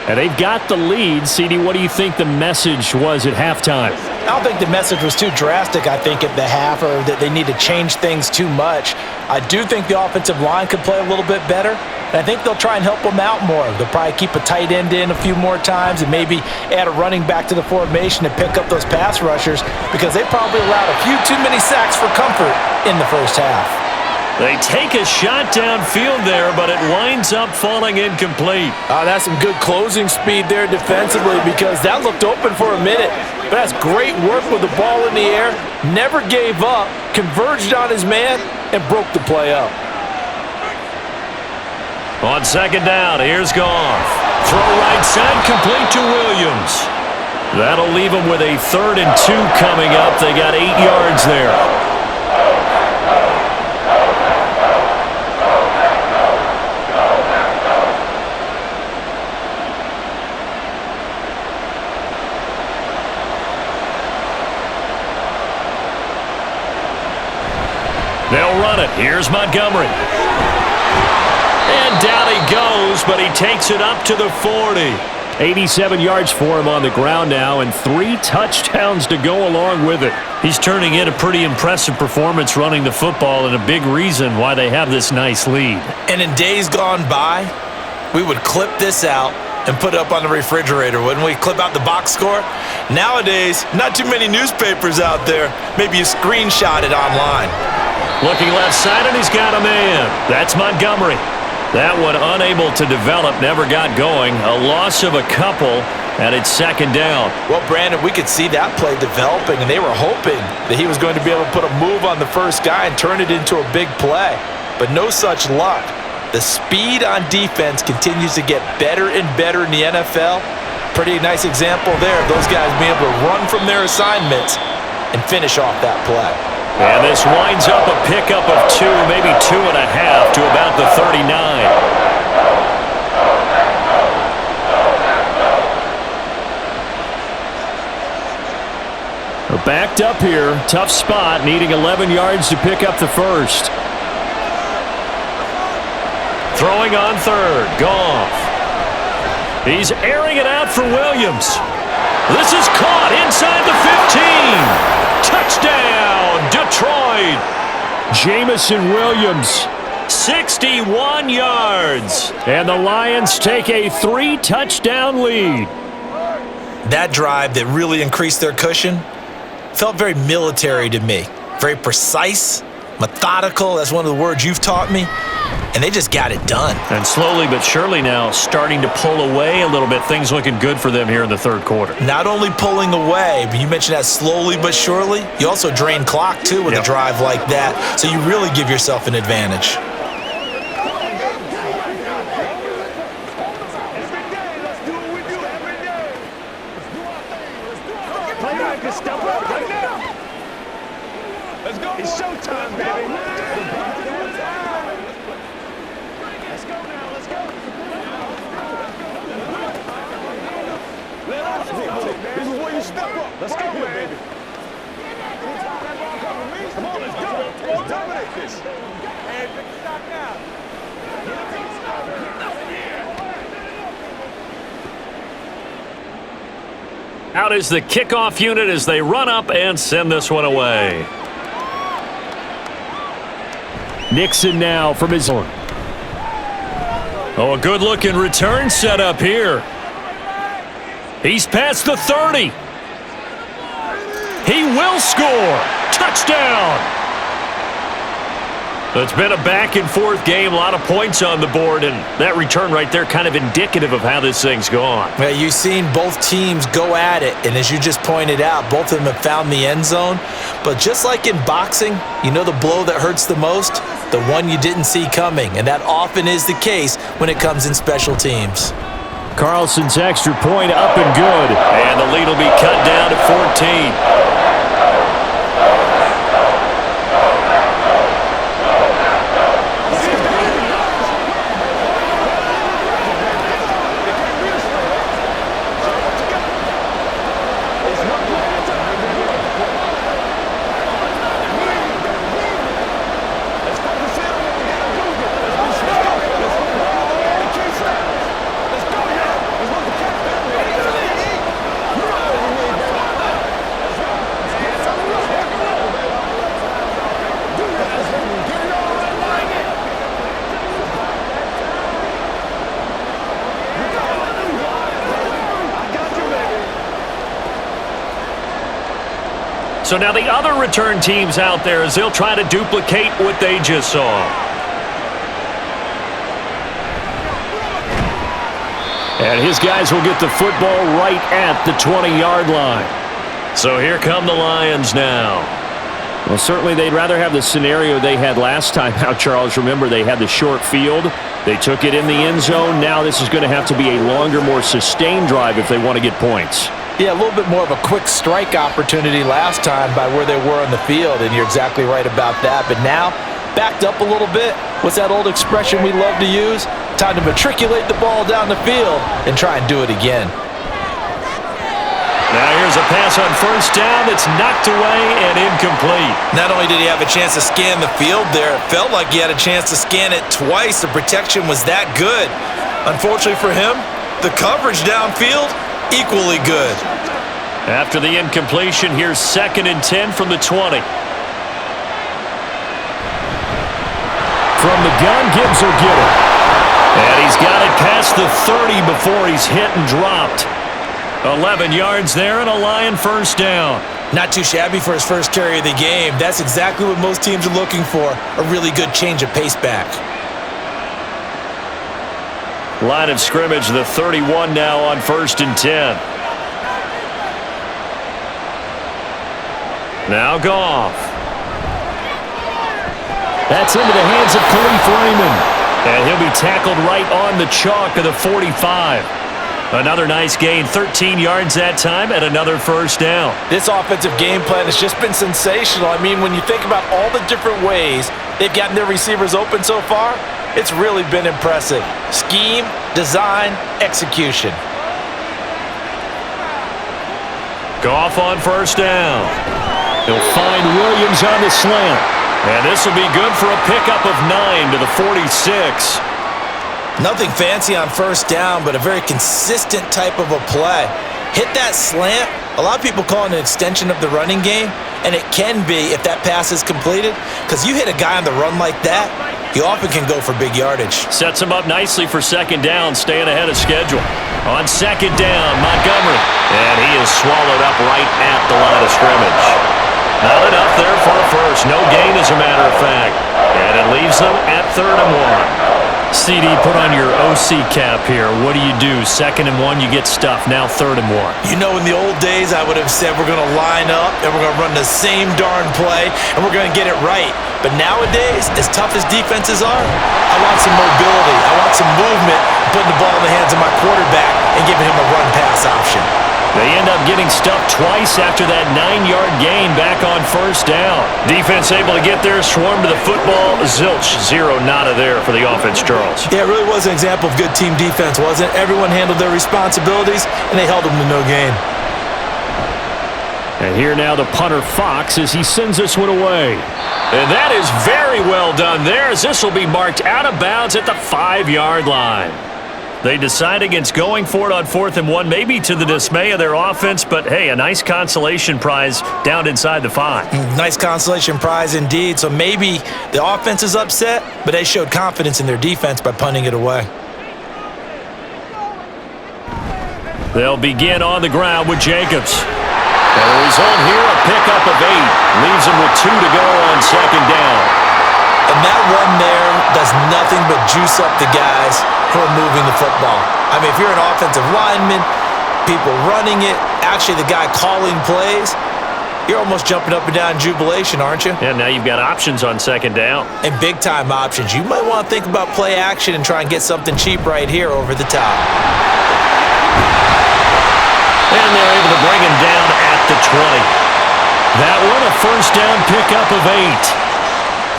S1: And they've got the lead. CD, what do you think the message was at halftime?
S2: I don't think the message was too drastic, I think, at the half, or that they need to change things too much. I do think the offensive line could play a little bit better, and I think they'll try and help them out more. They'll probably keep a tight end in a few more times and maybe add a running back to the formation to pick up those pass rushers because they probably allowed a few too many sacks for comfort in the first half.
S1: They take a shot downfield there, but it winds up falling incomplete.
S2: That's some good closing speed there defensively because that looked open for a minute. But that's great work with the ball in the air. Never gave up, converged on his man, and broke the play up.
S1: On second down, here's Goff. Throw right side, complete to Williams. That'll leave them with a 3rd and 2 coming up. They got 8 yards there. They'll run it. Here's Montgomery. And down he goes, but he takes it up to the 40.
S4: 87 yards for him on the ground now, and 3 touchdowns to go along with it.
S1: He's turning in a pretty impressive performance running the football, and a big reason why they have this nice lead.
S2: And in days gone by, we would clip this out and put it up on the refrigerator, wouldn't we? Clip out the box score. Nowadays, not too many newspapers out there. Maybe you screenshot it online.
S1: Looking left side, and he's got a man. That's Montgomery. That one unable to develop, never got going. A loss of a couple, and it's second down.
S2: Well, Brandon, we could see that play developing, and they were hoping that he was going to be able to put a move on the first guy and turn it into a big play. But no such luck. The speed on defense continues to get better and better in the NFL. Pretty nice example there of those guys being able to run from their assignments and finish off that play.
S1: And this winds up a pickup of 2, maybe 2.5 to about the 39.
S4: They're backed up here. Tough spot, needing 11 yards to pick up the first.
S1: Throwing on third. Goff. He's airing it out for Williams. This is caught inside the 15. Touchdown, Detroit.
S4: Jamison Williams.
S1: 61 yards.
S4: And the Lions take a 3-touchdown lead.
S2: That drive that really increased their cushion felt very military to me. Very precise, methodical. That's one of the words you've taught me. And they just got it done.
S1: And slowly but surely now starting to pull away a little bit. Things looking good for them here in the third quarter.
S2: Not only pulling away, but you mentioned that slowly but surely. You also drain clock, too, with a drive like that. So you really give yourself an advantage.
S5: Let's go. It's showtime, baby. Let's go now. Let's go. This is where you step up. Let's go, baby. Come on, let's go. Let's dominate this. And pick the shot now.
S1: Out is the kickoff unit as they run up and send this one away.
S4: Nixon now from his own.
S1: Oh, a good-looking return set up here. He's past the 30. He will score. Touchdown. It's been a back-and-forth game, a lot of points on the board, and that return right there kind of indicative of how this thing's gone.
S2: Well, you've seen both teams go at it, and as you just pointed out, both of them have found the end zone. But just like in boxing, you know the blow that hurts the most? The one you didn't see coming, and that often is the case when it comes in special teams.
S4: Carlson's extra point up and good.
S1: And the lead will be cut down to 14. So now the other return teams out there as they'll try to duplicate what they just saw.
S4: And his guys will get the football right at the 20-yard line.
S1: So here come the Lions now.
S4: Well, certainly they'd rather have the scenario they had last time out, Charles. Remember, they had the short field. They took it in the end zone. Now this is going to have to be a longer, more sustained drive if they want to get points.
S2: Yeah, a little bit more of a quick strike opportunity last time by where they were on the field, and you're exactly right about that. But now, backed up a little bit. What's that old expression we love to use? Time to matriculate the ball down the field and try and do it again.
S1: Now here's a pass on first down that's knocked away and incomplete.
S2: Not only did he have a chance to scan the field there, it felt like he had a chance to scan it twice. The protection was that good. Unfortunately for him, the coverage downfield, equally good.
S1: After the incompletion, here's 2nd and 10 from the 20.
S4: From the gun, Gibbs will get it.
S1: And he's got it past the 30 before he's hit and dropped. 11 yards there and a Lion first down.
S2: Not too shabby for his first carry of the game. That's exactly what most teams are looking for, a really good change of pace back.
S1: Line of scrimmage, the 31 now on 1st and 10. Now Goff.
S4: That's into the hands of Khalif Raymond.
S1: And he'll be tackled right on the chalk of the 45. Another nice gain, 13 yards that time, and another first down.
S3: This offensive game plan has just been sensational. I mean, when you think about all the different ways they've gotten their receivers open so far, it's really been impressive. Scheme, design, execution.
S1: Goff on first down. He'll find Williams on the slant. And this will be good for a pickup of 9 to the 46.
S2: Nothing fancy on first down, but a very consistent type of a play. Hit that slant. A lot of people call it an extension of the running game, and it can be if that pass is completed, because you hit a guy on the run like that, you often can go for big yardage.
S1: Sets him up nicely for 2nd down, staying ahead of schedule. On 2nd down, Montgomery. And he is swallowed up right at the line of scrimmage. Not enough there for a first. No gain, as a matter of fact. And it leaves them at 3rd and 1.
S4: CD, put on your OC cap here. What do? 2nd and 1, you get stuffed. Now 3rd and 1.
S2: You know, in the old days, I would have said we're going to line up and we're going to run the same darn play and we're going to get it right. But nowadays, as tough as defenses are, I want some mobility. I want some movement, putting the ball in the hands of my quarterback and giving him a run-pass option.
S1: They end up getting stuffed twice after that 9-yard gain back on first down. Defense able to get there, swarm to the football. Zilch, 0 nada there for the offense, Charles.
S2: Yeah, it really was an example of good team defense, wasn't it? Everyone handled their responsibilities, and they held them to no gain.
S4: And here now the punter Fox as he sends this one away.
S1: And that is very well done there, as this will be marked out of bounds at the 5-yard line. They decide against going for it on 4th and 1, maybe to the dismay of their offense, but hey, a nice consolation prize down inside the 5.
S2: Nice consolation prize indeed. So maybe the offense is upset, but they showed confidence in their defense by punting it away.
S1: They'll begin on the ground with Jacobs. And the result here, a pickup of 8. Leaves them with 2 to go on 2nd down.
S2: And that run there does nothing but juice up the guys who are moving the football. I mean, if you're an offensive lineman, people running it, actually the guy calling plays, you're almost jumping up and down in jubilation, aren't you?
S1: And now you've got options on 2nd down.
S2: And big-time options. You might want to think about play action and try and get something cheap right here over the top.
S1: And they're able to bring him down at the 20. That one, a first down pickup of 8.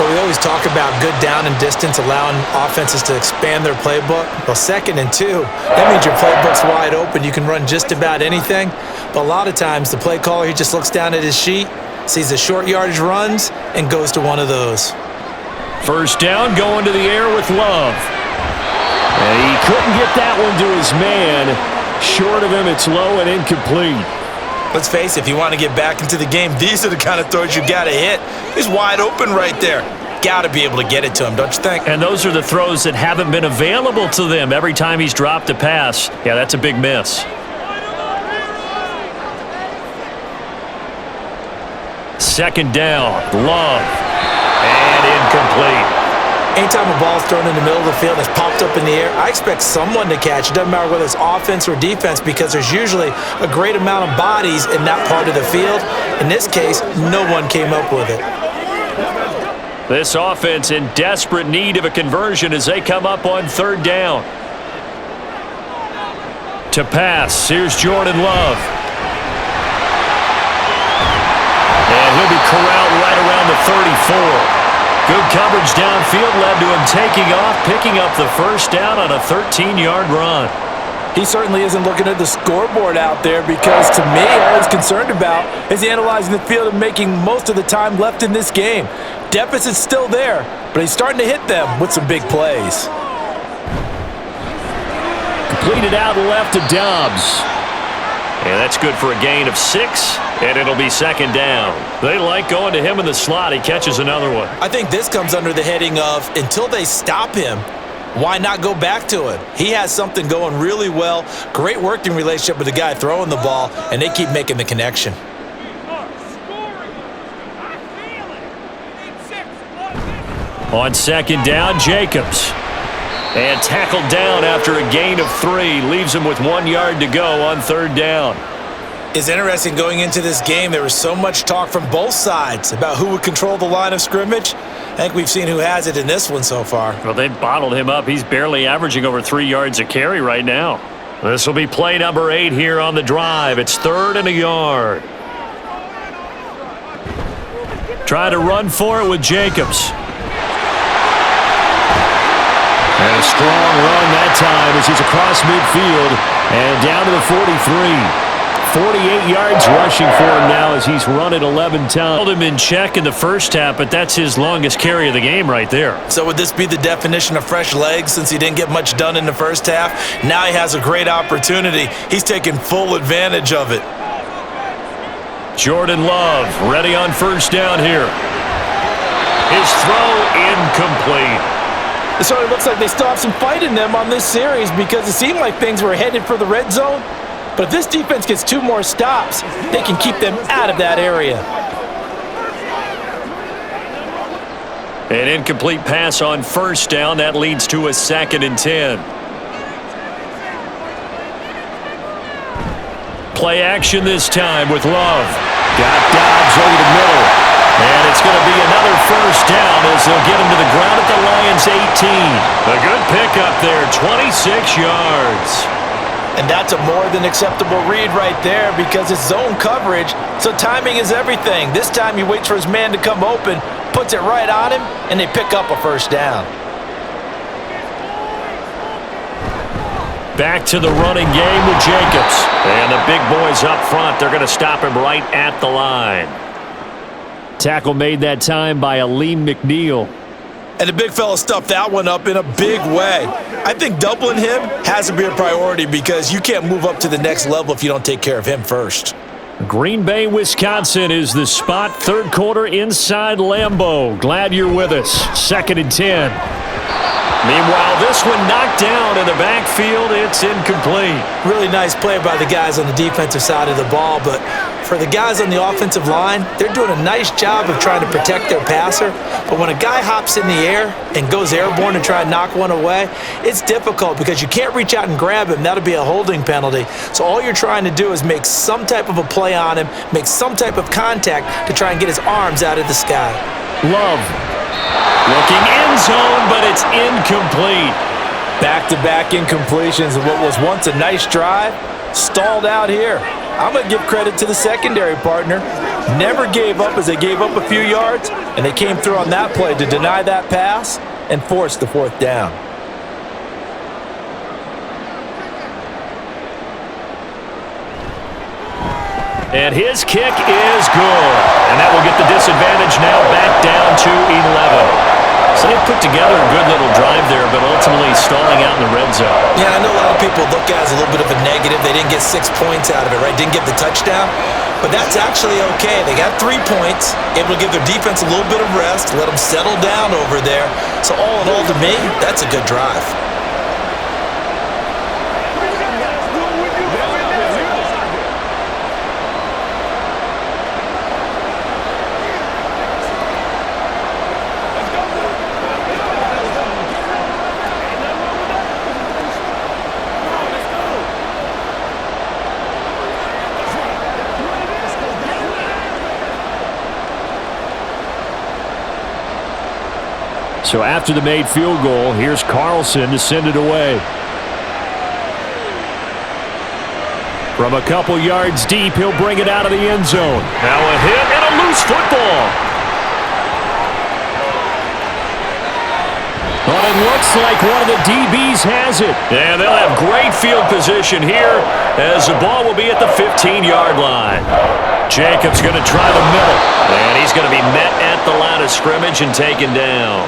S2: But we always talk about good down and distance, allowing offenses to expand their playbook. Well, 2nd and 2, that means your playbook's wide open. You can run just about anything. But a lot of times, the play caller, he just looks down at his sheet, sees the short yardage runs, and goes to one of those.
S1: First down, going to the air with Love.
S4: And he couldn't get that one to his man. Short of him, it's low and incomplete.
S2: Let's face it, if you want to get back into the game, these are the kind of throws you got to hit. He's wide open right there. Got to be able to get it to him, don't you think?
S1: And those are the throws that haven't been available to them every time he's dropped a pass. Yeah, that's a big miss. Second down, Love. And incomplete.
S2: Anytime a ball's thrown in the middle of the field that's popped up in the air, I expect someone to catch. It doesn't matter whether it's offense or defense, because there's usually a great amount of bodies in that part of the field. In this case, no one came up with it.
S1: This offense in desperate need of a conversion as they come up on 3rd down. To pass, here's Jordan Love. And he'll be corralled right around the 34. Good coverage downfield led to him taking off, picking up the first down on a 13-yard run.
S3: He certainly isn't looking at the scoreboard out there because, to me, all he's concerned about is analyzing the field and making most of the time left in this game. Deficit's still there, but he's starting to hit them with some big plays.
S4: Completed out left to Dobbs.
S1: And that's good for a gain of 6, and it'll be second down. They like going to him in the slot. He catches another one.
S2: I think this comes under the heading of until they stop him, why not go back to him? He has something going really well, great working relationship with the guy throwing the ball, and they keep making the connection.
S1: On second down, Jacobs. And tackled down after a gain of 3. Leaves him with 1 yard to go on third down.
S2: It's interesting going into this game. There was so much talk from both sides about who would control the line of scrimmage. I think we've seen who has it in this one so far.
S1: Well, they bottled him up. He's barely averaging over 3 yards a carry right now. This will be play number 8 here on the drive. It's 3rd and a yard. Try to run for it with Jacobs. And a strong run that time as he's across midfield and down to the 43. 48 yards rushing for him now as he's run it 11 times. Held him in check in the first half, but that's his longest carry of the game right there.
S2: So would this be the definition of fresh legs since he didn't get much done in the first half? Now he has a great opportunity. He's taking full advantage of it.
S1: Jordan Love ready on first down here. His throw incomplete.
S3: It certainly looks like they still have some fight in them on this series because it seemed like things were headed for the red zone. But if this defense gets 2 more stops, they can keep them out of that area.
S1: An incomplete pass on first down. That leads to a 2nd and 10. Play action this time with Love. Got Dobbs over the middle. And it's going to be another first down as they'll get him to the ground at the Lions' 18. A good pickup there, 26 yards.
S2: And that's a more than acceptable read right there because it's zone coverage, so timing is everything. This time he waits for his man to come open, puts it right on him, and they pick up a first down.
S1: Back to the running game with Jacobs. And the big boys up front, they're going to stop him right at the line.
S4: Tackle made that time by Aleem McNeil.
S2: And the big fella stuffed that one up in a big way. I think doubling him has to be a priority because you can't move up to the next level if you don't take care of him first.
S4: Green Bay, Wisconsin is the spot. Third quarter inside Lambeau. Glad you're with us. 2nd and 10.
S1: Meanwhile, this one knocked down in the backfield. It's incomplete.
S2: Really nice play by the guys on the defensive side of the ball, but for the guys on the offensive line, they're doing a nice job of trying to protect their passer. But when a guy hops in the air and goes airborne and try and knock one away, it's difficult because you can't reach out and grab him. That'll be a holding penalty. So all you're trying to do is make some type of a play on him, make some type of contact to try and get his arms out of the sky.
S4: Love.
S1: Looking end zone, but it's incomplete.
S3: Back-to-back incompletions of what was once a nice drive, stalled out here. I'm going to give credit to the secondary partner. Never gave up as they gave up a few yards, and they came through on that play to deny that pass and force the 4th down.
S1: And his kick is good. And that will get the disadvantage now back down to 11. So they put together a good little drive there, but ultimately stalling out in the red zone.
S2: Yeah, I know a lot of people look at it as a little bit of a negative. They didn't get 6 points out of it, right? Didn't get the touchdown. But that's actually okay. They got 3 points, able to give their defense a little bit of rest, let them settle down over there. So all in all, to me, that's a good drive.
S4: So after the made field goal, here's Carlson to send it away. From a couple yards deep, he'll bring it out of the end zone.
S1: Now a hit and a loose football.
S4: But it looks like one of the DBs has it.
S1: And they'll have great field position here as the ball will be at the 15-yard line. Jacobs going to try the middle. And he's going to be met at the line of scrimmage and taken down.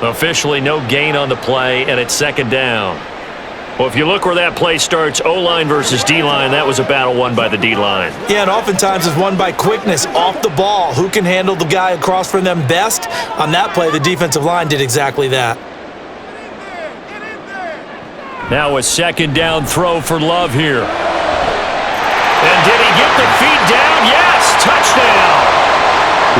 S1: Officially no gain on the play, and it's second down. Well, if you look where that play starts, O-line versus D-line, that was a battle won by the D-line.
S2: Yeah, and oftentimes it's won by quickness off the ball. Who can handle the guy across from them best? On that play, the defensive line did exactly that.
S1: Now a second down throw for Love here. And did he get the feet down? Yes, touchdown.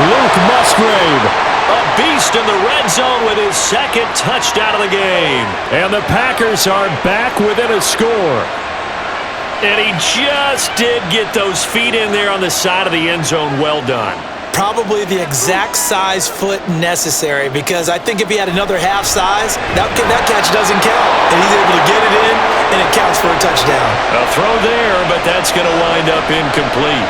S4: Luke Musgrave,
S1: a beast in the red zone with his second touchdown of the game.
S4: and the Packers are back within a score.
S1: And he just did get those feet in there on the side of the end zone. Well done.
S2: Probably the exact size foot necessary, because I think if he had another half size, that catch doesn't count. And he's able to get it in, and it counts for a touchdown.
S1: A throw there, but that's going to wind up incomplete.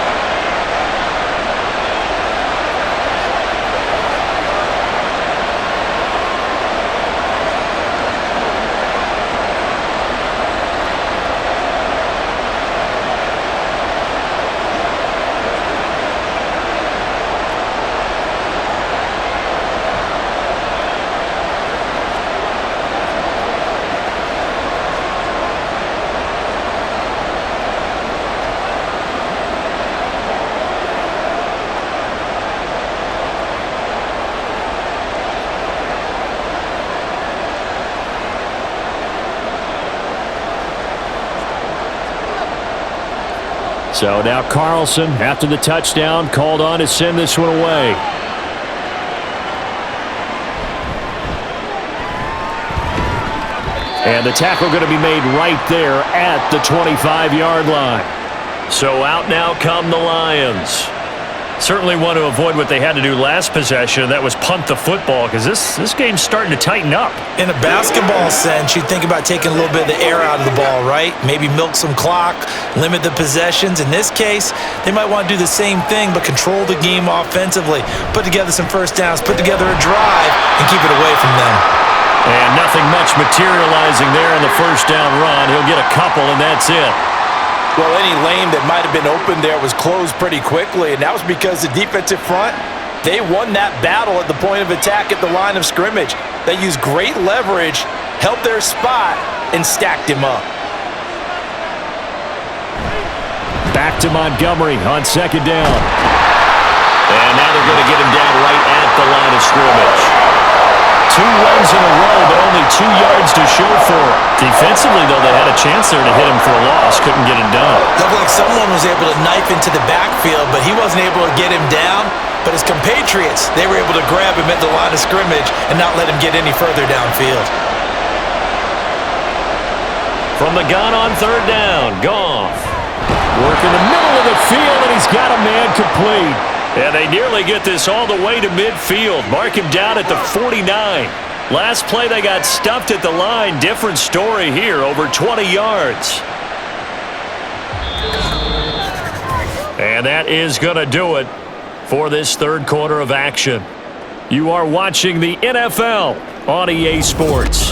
S4: So now Carlson, after the touchdown, called on to send this one away. And the tackle going to be made right there at the 25-yard line.
S1: So out now come the Lions. Certainly want to avoid what they had to do last possession. That was punt the football, because this game's starting to tighten up.
S2: In a basketball sense, you think about taking a little bit of the air out of the ball, right? Maybe milk some clock, limit the possessions. In this case, they might want to do the same thing, but control the game offensively. Put together some first downs, put together a drive, and keep it away from them.
S1: And nothing much materializing there in the first down run. He'll get a couple, and that's it.
S3: Well, any lane that might have been open there was closed pretty quickly, and that was because the defensive front, they won that battle at the point of attack at the line of scrimmage. They used great leverage, held their spot, and stacked him up.
S4: Back to Montgomery on second down.
S1: And now they're going to get him down right at the line of scrimmage. 2 runs in a row, but only 2 yards to show for it. Defensively, though, they had a chance there to hit him for a loss. Couldn't get it done.
S2: Looked like someone was able to knife into the backfield, but he wasn't able to get him down. But his compatriots, they were able to grab him at the line of scrimmage and not let him get any further downfield.
S1: From the gun on third down, Goff.
S4: Work in the middle of the field, and he's got a man complete.
S1: And they nearly get this all the way to midfield. Mark him down at the 49. Last play, they got stuffed at the line. Different story here, over 20 yards. And that is going to do it for this third quarter of action. You are watching the NFL on EA Sports.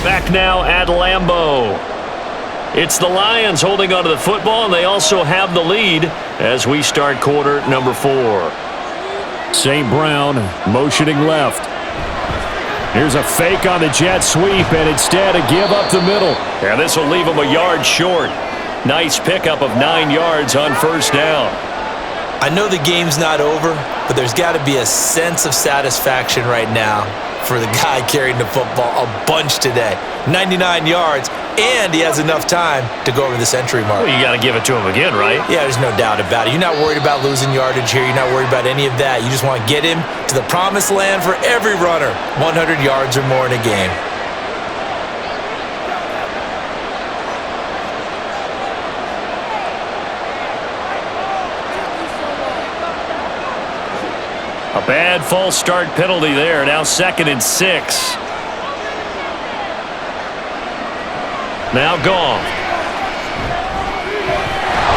S1: Back now at Lambeau. It's the Lions holding onto the football, and they also have the lead as we start quarter number 4.
S4: St. Brown motioning left. Here's a fake on the jet sweep, and instead a give up the middle.
S1: And this will leave them a yard short. Nice pickup of 9 yards on first down.
S2: I know the game's not over, but there's got to be a sense of satisfaction right now for the guy carrying the football a bunch today. 99 yards, and he has enough time to go over the century mark.
S1: Well, you got to give it to him again, right?
S2: Yeah, there's no doubt about it. You're not worried about losing yardage here. You're not worried about any of that. You just want to get him to the promised land for every runner. 100 yards or more in a game.
S1: A bad false start penalty there. Now 2nd and 6. Now Goff.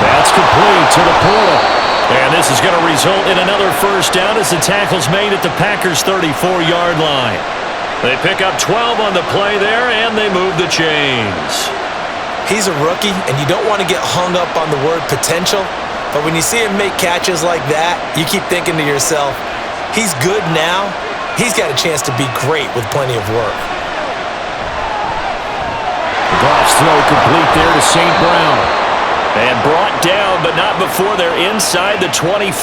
S4: That's complete to the portal.
S1: And this is going to result in another first down as the tackle's made at the Packers' 34-yard line. They pick up 12 on the play there, and they move the chains.
S2: He's a rookie, and you don't want to get hung up on the word potential, but when you see him make catches like that, you keep thinking to yourself, he's good now. He's got a chance to be great with plenty of work.
S4: Goff's throw complete there to St. Brown.
S1: And brought down, but not before they're inside the 25.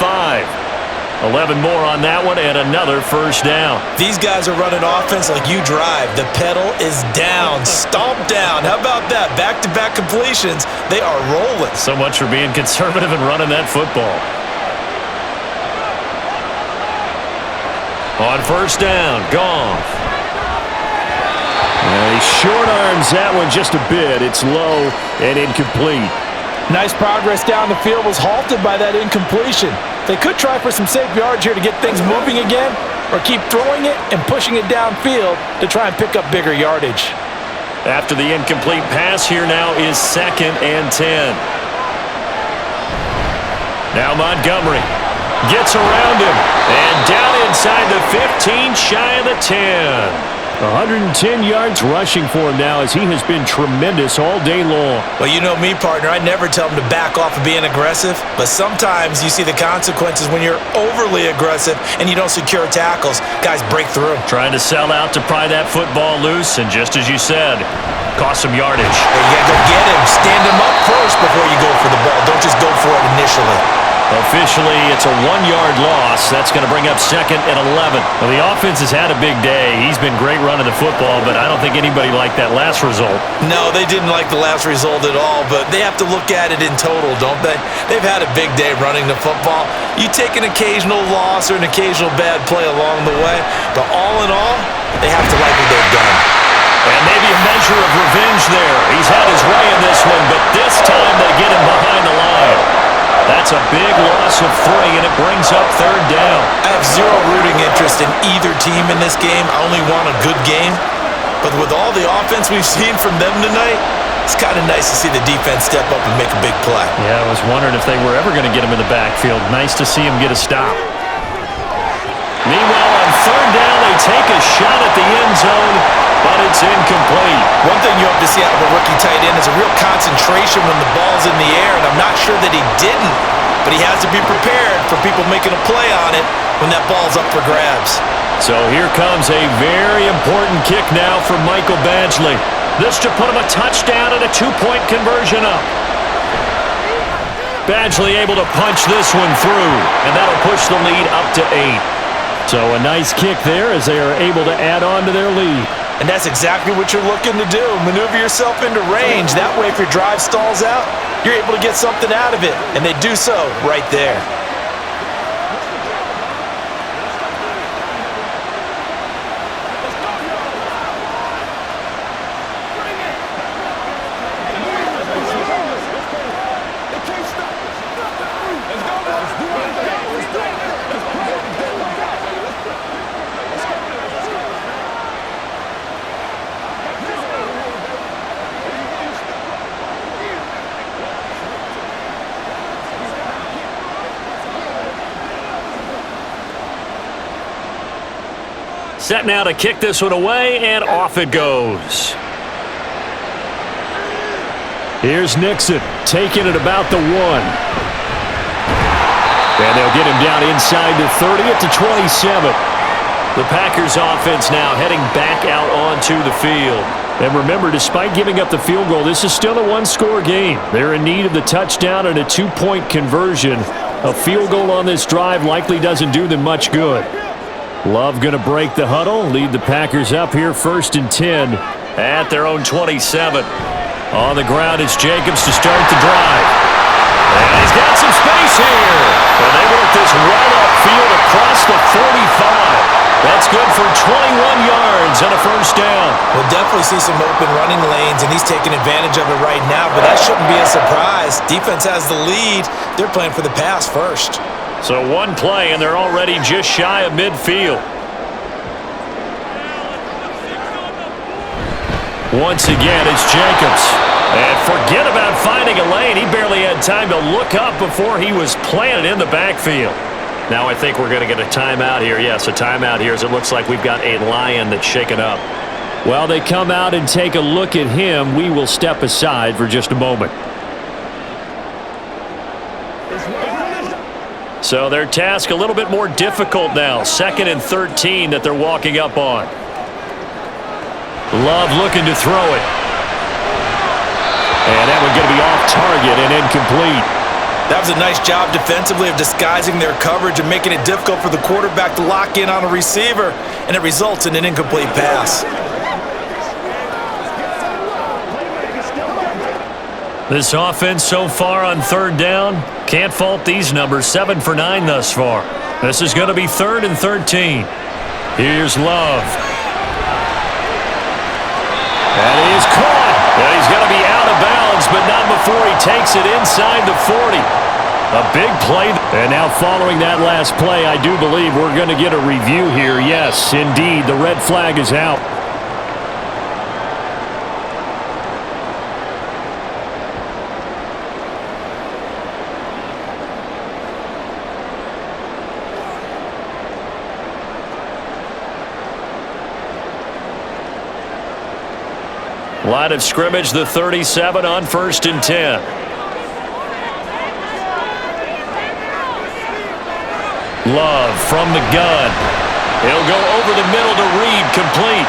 S1: 11 more on that one, and another first down.
S2: These guys are running offense like you drive. The pedal is down, stomp down. How about that? Back-to-back completions. They are rolling.
S1: So much for being conservative and running that football. On first down, Goff.
S4: He short arms that one just a bit. It's low and incomplete.
S3: Nice progress down the field was halted by that incompletion. They could try for some safe yards here to get things moving again, or keep throwing it and pushing it downfield to try and pick up bigger yardage.
S1: After the incomplete pass, here now is 2nd and 10. Now Montgomery gets around him, and down inside the 15, shy of the 10.
S4: 110 yards rushing for him now as he has been tremendous all day long.
S2: Well, you know me, partner. I never tell him to back off of being aggressive, but sometimes you see the consequences when you're overly aggressive and you don't secure tackles. Guys break through.
S1: Trying to sell out to pry that football loose, and just as you said, cost some yardage.
S2: Hey, you got to go get him. Stand him up first before you go for the ball. Don't just go for it initially.
S1: Officially, it's a 1-yard loss. That's going to bring up 2nd and 11. Well, the offense has had a big day. He's been great running the football, but I don't think anybody liked that last result.
S2: No, they didn't like the last result at all, but they have to look at it in total, don't they? They've had a big day running the football. You take an occasional loss or an occasional bad play along the way, but all in all, they have to like what they've done.
S1: And maybe a measure of revenge there. He's had his way in this one, but this time they get him behind the line. That's a big loss of 3, and it brings up 3rd down.
S2: I have zero rooting interest in either team in this game. I only want a good game. But with all the offense we've seen from them tonight, it's kind of nice to see the defense step up and make a big play.
S1: Yeah, I was wondering if they were ever going to get him in the backfield. Nice to see him get a stop. Meanwhile, on 3rd down, they take a shot at the end zone, but it's incomplete.
S2: One thing you hope to see out of a rookie tight end is a real concentration when the ball's in the air, and I'm not sure that he didn't, but he has to be prepared for people making a play on it when that ball's up for grabs.
S1: So here comes a very important kick now for Michael Badgley. This to put him a touchdown and a 2-point conversion up. Badgley able to punch this one through, and that'll push the lead up to 8.
S4: So a nice kick there as they are able to add on to their lead.
S2: And that's exactly what you're looking to do. Maneuver yourself into range. That way, if your drive stalls out, you're able to get something out of it. And they do so right there.
S1: Set now to kick this one away, and off it goes.
S4: Here's Nixon taking it about the 1. And they'll get him down inside the 30 at the 27.
S1: The Packers offense now heading back out onto the field.
S4: And remember, despite giving up the field goal, this is still a 1-score game. They're in need of the touchdown and a 2-point conversion. A field goal on this drive likely doesn't do them much good. Love going to break the huddle, lead the Packers up here 1st and 10.
S1: At their own 27. On the ground, it's Jacobs to start the drive. And he's got some space here. And they work this right upfield across the 45. That's good for 21 yards and a first down.
S2: We'll definitely see some open running lanes, and he's taking advantage of it right now, but that shouldn't be a surprise. Defense has the lead. They're playing for the pass first.
S1: So one play, and they're already just shy of midfield. Once again, it's Jacobs. And forget about finding a lane. He barely had time to look up before he was planted in the backfield. Now I think we're going to get a timeout here. Yes, a timeout here as it looks like we've got a Lion that's shaken up.
S4: Well, they come out and take a look at him. We will step aside for just a moment.
S1: So their task a little bit more difficult now. 2nd and 13 that they're walking up on. Love looking to throw it. And that one going to be off target and incomplete.
S2: That was a nice job defensively of disguising their coverage and making it difficult for the quarterback to lock in on a receiver, and it results in an incomplete pass.
S1: This offense so far on 3rd down, can't fault these numbers. 7 for 9 thus far. This is going to be 3rd and 13. Here's Love. That is caught. And he's going to be out of bounds, but not before he takes it inside the 40. A big play.
S4: And now following that last play, I do believe we're going to get a review here. Yes, indeed, the red flag is out.
S1: Line of scrimmage, the 37 on 1st and 10. Love from the gun. He'll go over the middle to Reed, complete.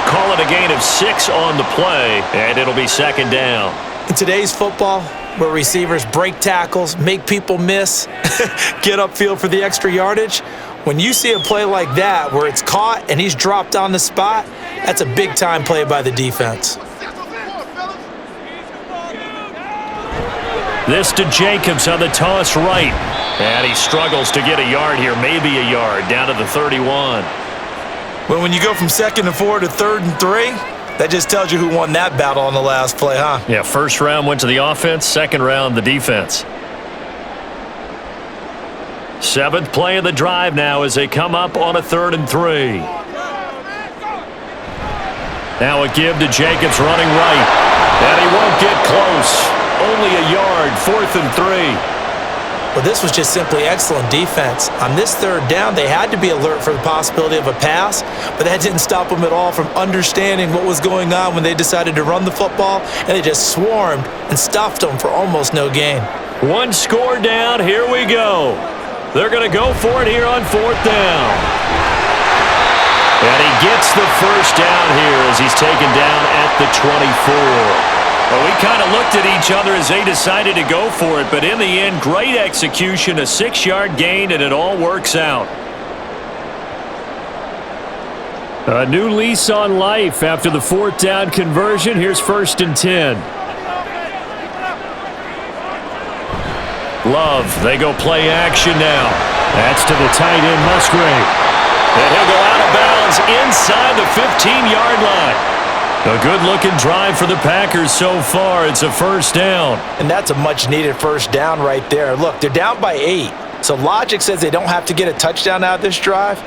S1: Call it a gain of 6 on the play, and it'll be 2nd down.
S2: In today's football, where receivers break tackles, make people miss, get upfield for the extra yardage, when you see a play like that where it's caught and he's dropped on the spot, that's a big-time play by the defense.
S1: This to Jacobs on the toss right. And he struggles to get a yard here, maybe a yard, down to the 31.
S2: Well, when you go from 2nd and 4 to 3rd and 3, that just tells you who won that battle on the last play, huh?
S1: Yeah, 1st round went to the offense, 2nd round the defense. 7th play of the drive now as they come up on a 3rd and 3. Now a give to Jacobs running right. And he won't get close. Only a yard, 4th and 3.
S2: Well, this was just simply excellent defense. On this 3rd down, they had to be alert for the possibility of a pass, but that didn't stop them at all from understanding what was going on when they decided to run the football, and they just swarmed and stuffed them for almost no gain.
S1: 1 score down. Here we go. They're going to go for it here on 4th down. And he gets the 1st down here as he's taken down at the 24. Well, we kind of looked at each other as they decided to go for it, but in the end, great execution, a 6-yard gain, and it all works out.
S4: A new lease on life after the 4th down conversion. Here's 1st and 10.
S1: Love, they go play action now. That's to the tight end, Musgrave. And he'll go out of bounds inside the 15-yard line. A good-looking drive for the Packers so far. It's a 1st down.
S2: And that's a much-needed 1st down right there. Look, they're down by 8. So logic says they don't have to get a touchdown out of this drive.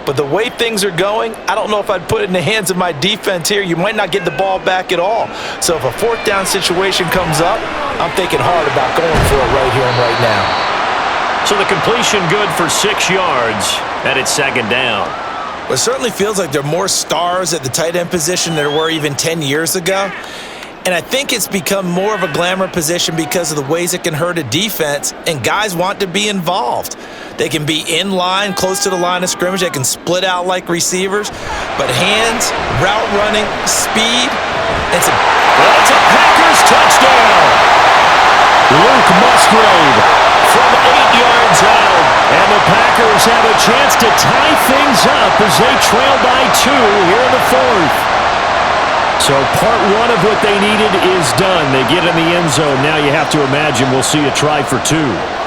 S2: But the way things are going, I don't know if I'd put it in the hands of my defense here. You might not get the ball back at all. So if a 4th down situation comes up, I'm thinking hard about going for it right here and right now.
S1: So the completion good for 6 yards, and it's 2nd down.
S2: It certainly feels like there are more stars at the tight end position than there were even 10 years ago. And I think it's become more of a glamour position because of the ways it can hurt a defense, and guys want to be involved. They can be in line, close to the line of scrimmage. They can split out like receivers. But hands, route running, speed, it's
S1: a Packers touchdown. Luke Musgrave from 8 yards out. And the Packers have a chance to tie things up as they trail by 2 here in the 4th. So part 1 of what they needed is done. They get in the end zone. Now you have to imagine we'll see a try for 2.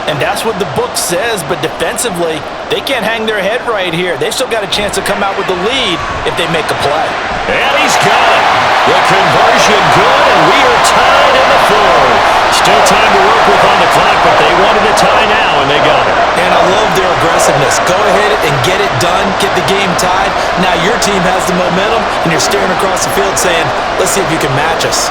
S2: And that's what the book says, but defensively, they can't hang their head right here. They've still got a chance to come out with the lead if they make a play.
S1: And he's got it. The conversion good, and we are tied in the 4th. Still time to work with on the clock, but they wanted a tie now, and they got it.
S2: And I love their aggressiveness. Go ahead and get it done, get the game tied. Now your team has the momentum, and you're staring across the field saying, let's see if you can match us.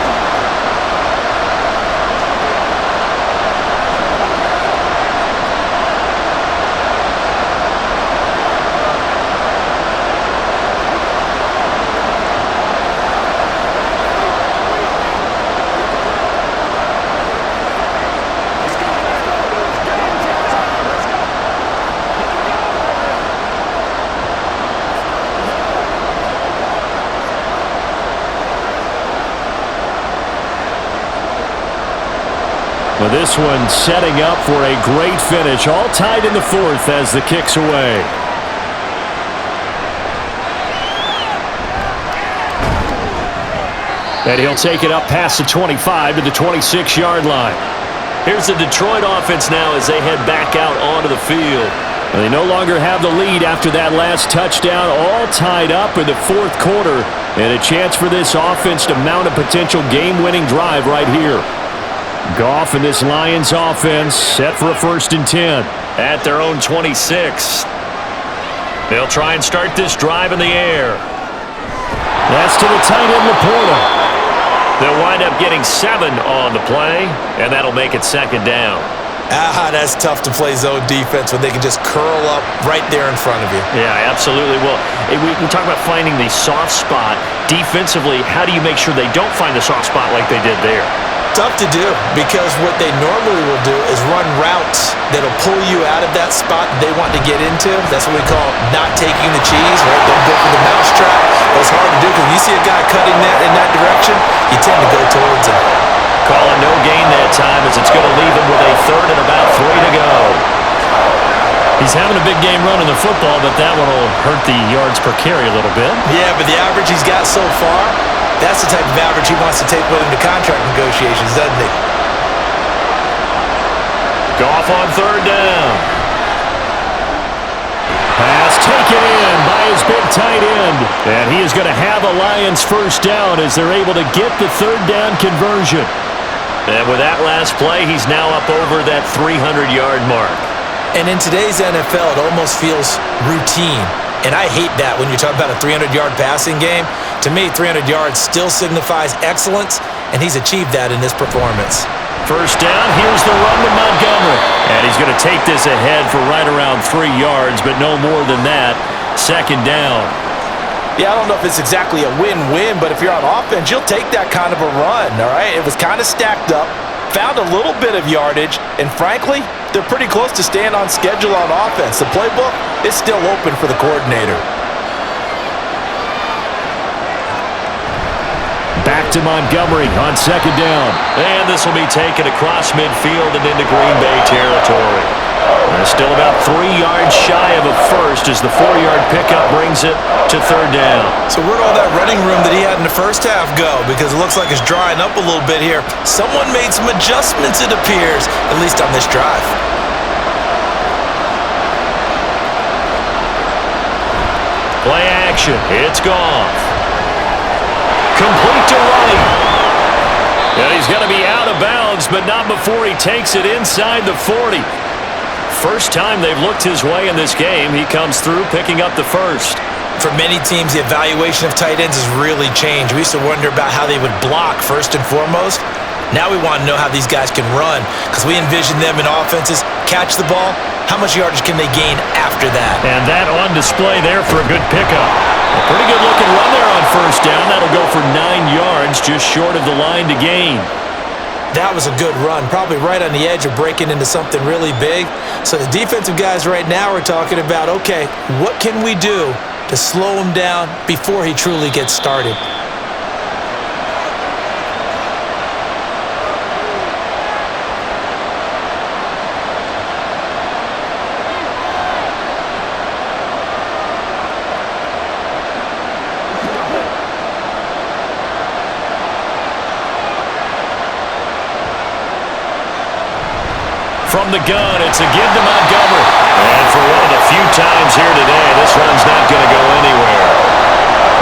S4: Well, this one setting up for a great finish. All tied in the fourth as the kick's away. And he'll take it up past the 25 to the 26-yard line.
S1: Here's the Detroit offense now as they head back out onto the field.
S4: They no longer have the lead after that last touchdown, all tied up in the fourth quarter, and a chance for this offense to mount a potential game-winning drive right here. Goff and this Lions offense set for a 1st and 10.
S1: At their own 26. They'll try and start this drive in the air.
S4: That's to the tight end, Laporta.
S1: They'll wind up getting 7 on the play, and that'll make it 2nd down.
S2: That's tough to play zone defense when they can just curl up right there in front of you.
S1: Yeah, absolutely. Well, we talk about finding the soft spot. Defensively, how do you make sure they don't find the soft spot like they did there?
S2: Tough to do because what they normally will do is run routes that'll pull you out of that spot they want to get into. That's what we call not taking the cheese, right? Don't go for the mousetrap. It's hard to do because when you see a guy cutting that in that direction, you tend to go towards him.
S1: Calling no gain that time as it's going to leave him with a 3rd and about 3 to go.
S4: He's having a big game running the football, but that one will hurt the yards per carry a little bit.
S2: Yeah, but the average he's got so far, that's the type of average he wants to take with him to contract negotiations, doesn't he?
S1: Goff on 3rd down.
S4: Pass taken in by his big tight end. And he is going to have a Lions 1st down as they're able to get the 3rd down conversion.
S1: And with that last play, he's now up over that 300-yard mark.
S2: And in today's NFL, it almost feels routine. And I hate that when you talk about a 300-yard passing game. To me, 300 yards still signifies excellence, and he's achieved that in this performance.
S1: 1st down, here's the run to Montgomery. And he's going to take this ahead for right around 3 yards, but no more than that. 2nd down.
S3: Yeah, I don't know if it's exactly a win-win, but if you're on offense, you'll take that kind of a run, all right? It was kind of stacked up, found a little bit of yardage, and frankly, they're pretty close to staying on schedule on offense. The playbook is still open for the coordinator.
S4: Back to Montgomery on 2nd down.
S1: And this will be taken across midfield and into Green Bay territory. And still about 3 yards shy of a 1st as the 4-yard pickup brings it to 3rd down.
S2: So where'd all that running room that he had in the first half go? Because it looks like it's drying up a little bit here. Someone made some adjustments, it appears, at least on this drive.
S1: Play action. It's Goff. Complete to Wright. And he's going to be out of bounds, but not before he takes it inside the 40. First time they've looked his way in this game. He comes through picking up the 1st.
S2: For many teams, the evaluation of tight ends has really changed. We used to wonder about how they would block first and foremost. Now we want to know how these guys can run because we envision them in offenses, catch the ball. How much yardage can they gain after that?
S4: And that on display there for a good pickup.
S1: A pretty good looking run there on 1st down. That'll go for 9 yards, just short of the line to gain.
S2: That was a good run, probably right on the edge of breaking into something really big. So the defensive guys right now are talking about, okay, what can we do to slow him down before he truly gets started?
S1: From the gun, it's a give to Montgomery. And for one of the few times here today, this run's not going to go anywhere.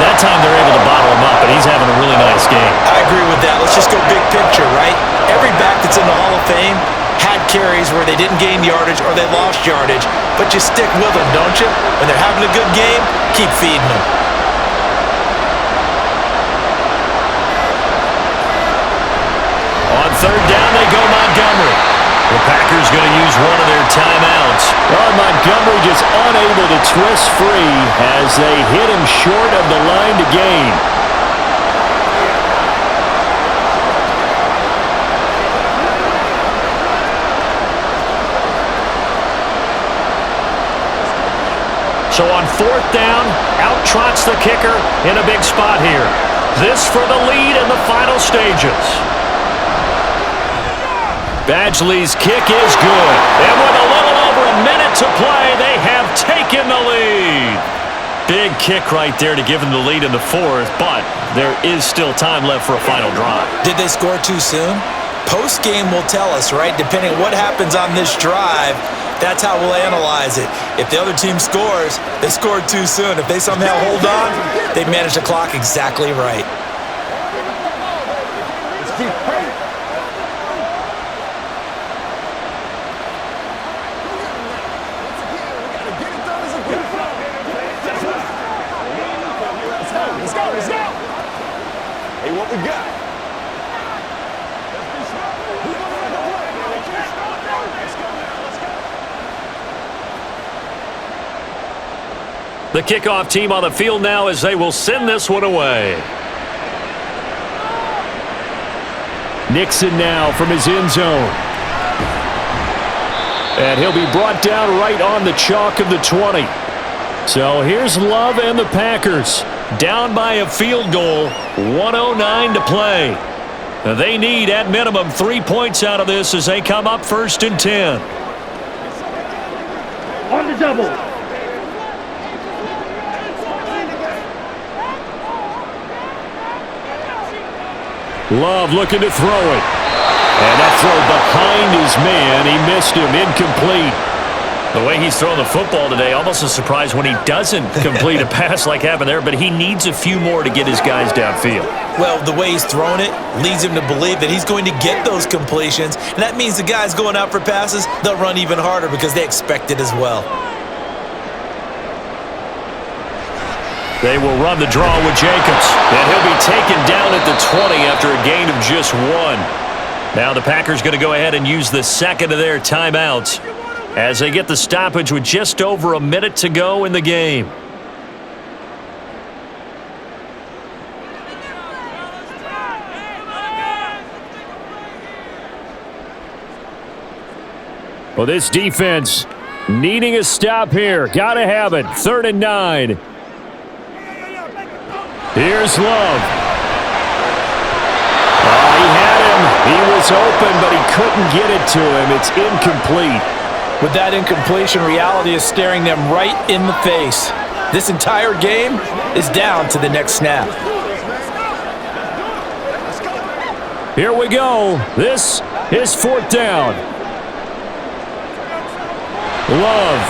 S4: That time they're able to bottle him up, and he's having a really nice game.
S2: I agree with that. Let's just go big picture, right? Every back that's in the Hall of Fame had carries where they didn't gain yardage or they lost yardage, but you stick with them, don't you? When they're having a good game, keep feeding them.
S1: On 3rd down, they go Montgomery. The Packers going to use one of their timeouts.
S4: Well, Montgomery just unable to twist free as they hit him short of the line to gain.
S1: So on 4th down, out trots the kicker in a big spot here. This for the lead in the final stages. Badgley's kick is good. And with a little over a minute to play, they have taken the lead. Big kick right there to give them the lead in the fourth, but there is still time left for a final drive.
S2: Did they score too soon? Post-game will tell us, right? Depending on what happens on this drive, that's how we'll analyze it. If the other team scores, they scored too soon. If they somehow hold on, they manage the clock exactly right.
S5: Let's go. Hey, what we got?
S1: The kickoff team on the field now as they will send this one away.
S4: Nixon now from his end zone. And he'll be brought down right on the chalk of the 20. So here's Love and the Packers.
S1: Down by a field goal, 1:09 to play. They need, at minimum, 3 points out of this as they come up 1st and 10.
S5: On the double.
S4: Love looking to throw it. And that throw behind his man. He missed him. Incomplete.
S1: The way he's throwing the football today, almost a surprise when he doesn't complete a pass like happened there, but he needs a few more to get his guys downfield.
S2: Well, the way he's thrown it leads him to believe that he's going to get those completions, and that means the guys going out for passes, they'll run even harder because they expect it as well.
S1: They will run the draw with Jacobs, and he'll be taken down at the 20 after a gain of just 1. Now the Packers going to go ahead and use the second of their timeouts as they get the stoppage with just over a minute to go in the game.
S4: Well, this defense needing a stop here. Got to have it. 3rd and 9. Here's Love. Oh, he had him. He was open, but he couldn't get it to him. It's incomplete.
S3: With that incompletion, reality is staring them right in the face. This entire game is down to the next snap.
S4: Here we go. This is 4th down. Love.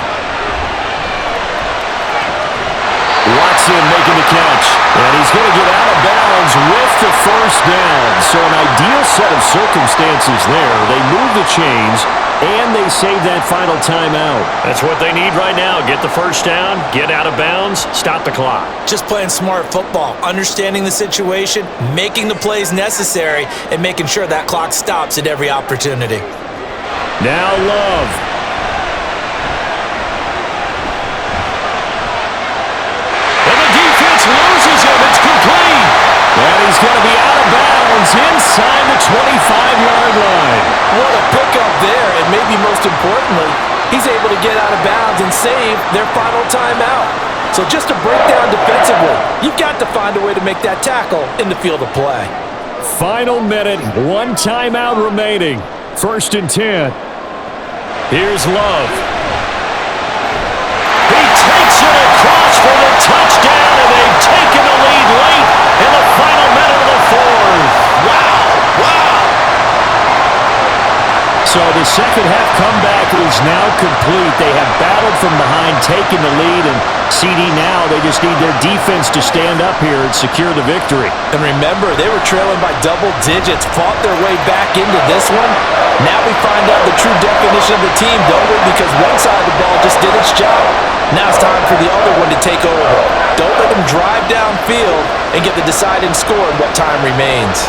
S4: Watson making the catch. And he's going to get out of bounds with the 1st down. So an ideal set of circumstances there. They move the chains, and they save that final timeout.
S1: That's what they need right now. Get the 1st down, get out of bounds, stop the clock.
S2: Just playing smart football, understanding the situation, making the plays necessary, and making sure that clock stops at every opportunity.
S4: Now Love.
S1: And the defense loses him. It's complete.
S4: And he's going to be out of bounds inside the 25-yard line.
S3: What a pickup there, and maybe most importantly, he's able to get out of bounds and save their final timeout. So just to break down defensively, you've got to find a way to make that tackle in the field of play.
S4: Final minute, 1 timeout remaining. 1st and 10.
S1: Here's Love. He takes it across for the touchdown, and they've taken the lead late in the final minute of the 4th. Wow.
S4: So the second half comeback is now complete. They have battled from behind, taken the lead, and CD now they just need their defense to stand up here and secure the victory.
S3: And remember, they were trailing by double digits, fought their way back into this one. Now we find out the true definition of the team, don't we? Because one side of the ball just did its job. Now it's time for the other one to take over. Don't let them drive downfield and get the deciding score in what time remains.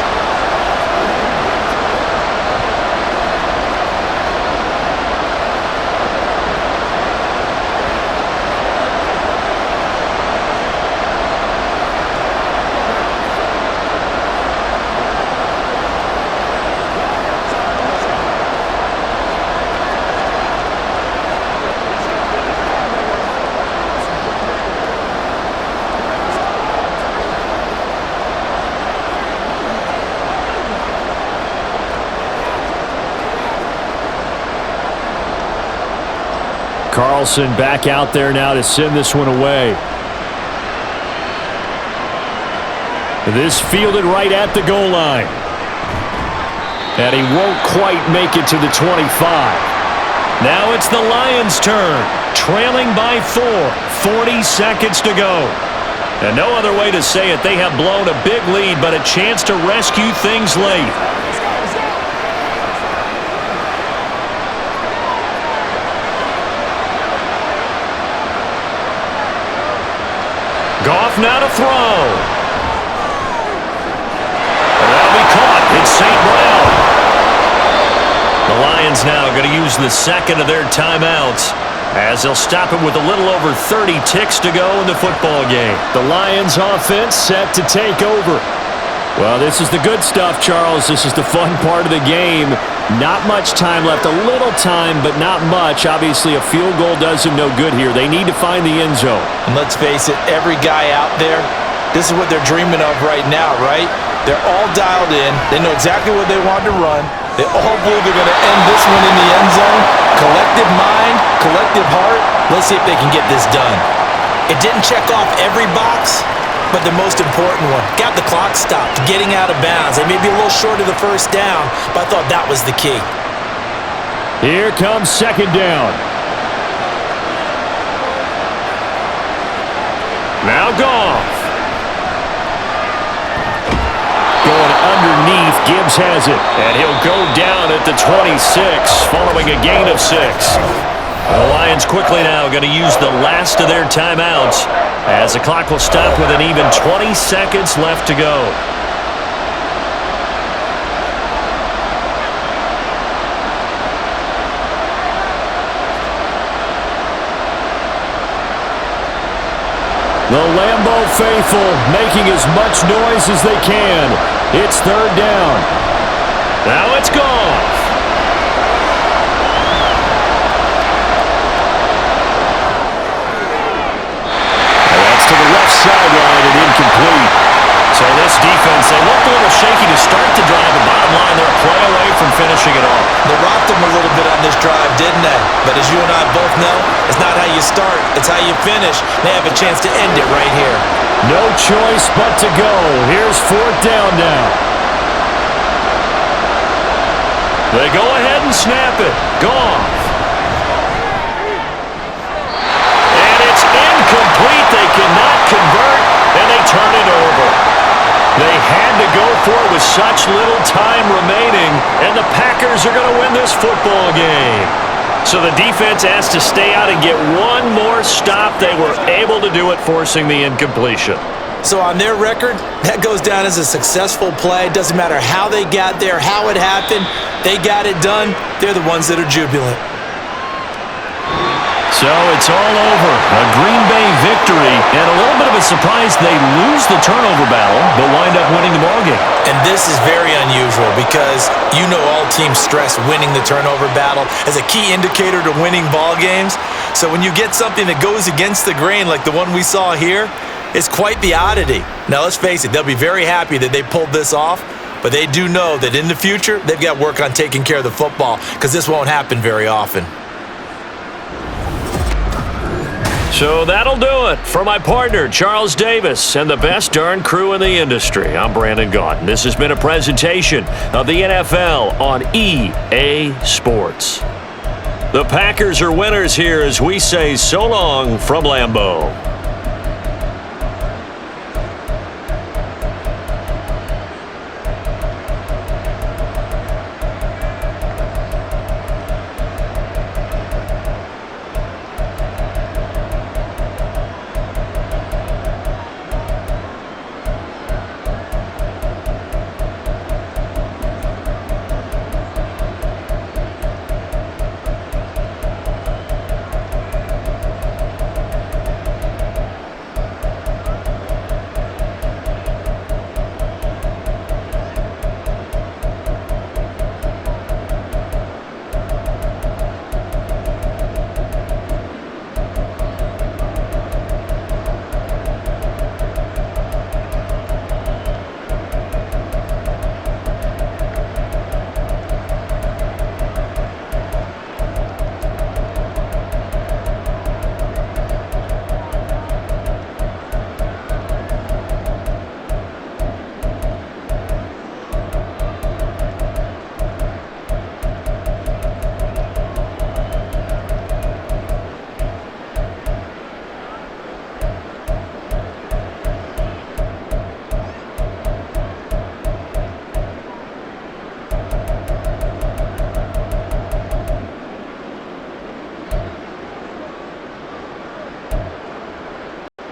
S4: Carlson back out there now to send this one away. This fielded right at the goal line. And he won't quite make it to the 25.
S1: Now it's the Lions' turn, trailing by 4, 40 seconds to go. And no other way to say it, they have blown a big lead, but a chance to rescue things late. Goff now to throw. And that'll be caught. It's St. Brown. The Lions now going to use the second of their timeouts as they'll stop it with a little over 30 ticks to go in the football game.
S4: The Lions offense set to take over. Well, this is the good stuff, Charles. This is the fun part of the game. Not much time left. A little time, but not much. Obviously, a field goal does them no good here. They need to find the end zone.
S2: And let's face it, every guy out there, this is what they're dreaming of right now, right? They're all dialed in. They know exactly what they want to run. They all believe they're going to end this one in the end zone. Collective mind, collective heart. Let's see if they can get this done. It didn't check off every box, but the most important one. Got the clock stopped, getting out of bounds. They may be a little short of the first down, but I thought that was the key.
S4: Here comes second down.
S1: Now Goff.
S4: Going underneath, Gibbs has it.
S1: And he'll go down at the 26, following a gain of 6. The Lions quickly now going to use the last of their timeouts as the clock will stop with an even 20 seconds left to go.
S4: The Lambeau faithful making as much noise as they can. It's third down.
S1: Now it's Goff.
S4: That's to the left sideline and incomplete.
S1: So this defense, they looked a little shaky to start the drive, but bottom line, they're a play away from finishing it off.
S2: They rocked them a little bit on this drive, didn't they? But as you and I both know, it's not how you start, it's how you finish. They have a chance to end it right here.
S4: No choice but to go. Here's fourth down now.
S1: They go ahead and snap it. Goff. And it's incomplete. They cannot convert, and they turn it over. They had to go for it with such little time remaining, and the Packers are going to win this football game. So the defense has to stay out and get one more stop. They were able to do it, forcing the incompletion.
S2: So on their record, that goes down as a successful play. It doesn't matter how they got there, how it happened. They got it done. They're the ones that are jubilant.
S1: So it's all over. A Green Bay victory, and a little bit of a surprise they lose the turnover battle, but wind up winning the ballgame.
S2: And this is very unusual because you know all teams stress winning the turnover battle as a key indicator to winning ball games. So when you get something that goes against the grain like the one we saw here, it's quite the oddity. Now let's face it, they'll be very happy that they pulled this off, but they do know that in the future they've got work on taking care of the football because this won't happen very often.
S1: So that'll do it. For my partner, Charles Davis, and the best darn crew in the industry, I'm Brandon Gaudin. This has been a presentation of the NFL on EA Sports. The Packers are winners here as we say so long from Lambeau.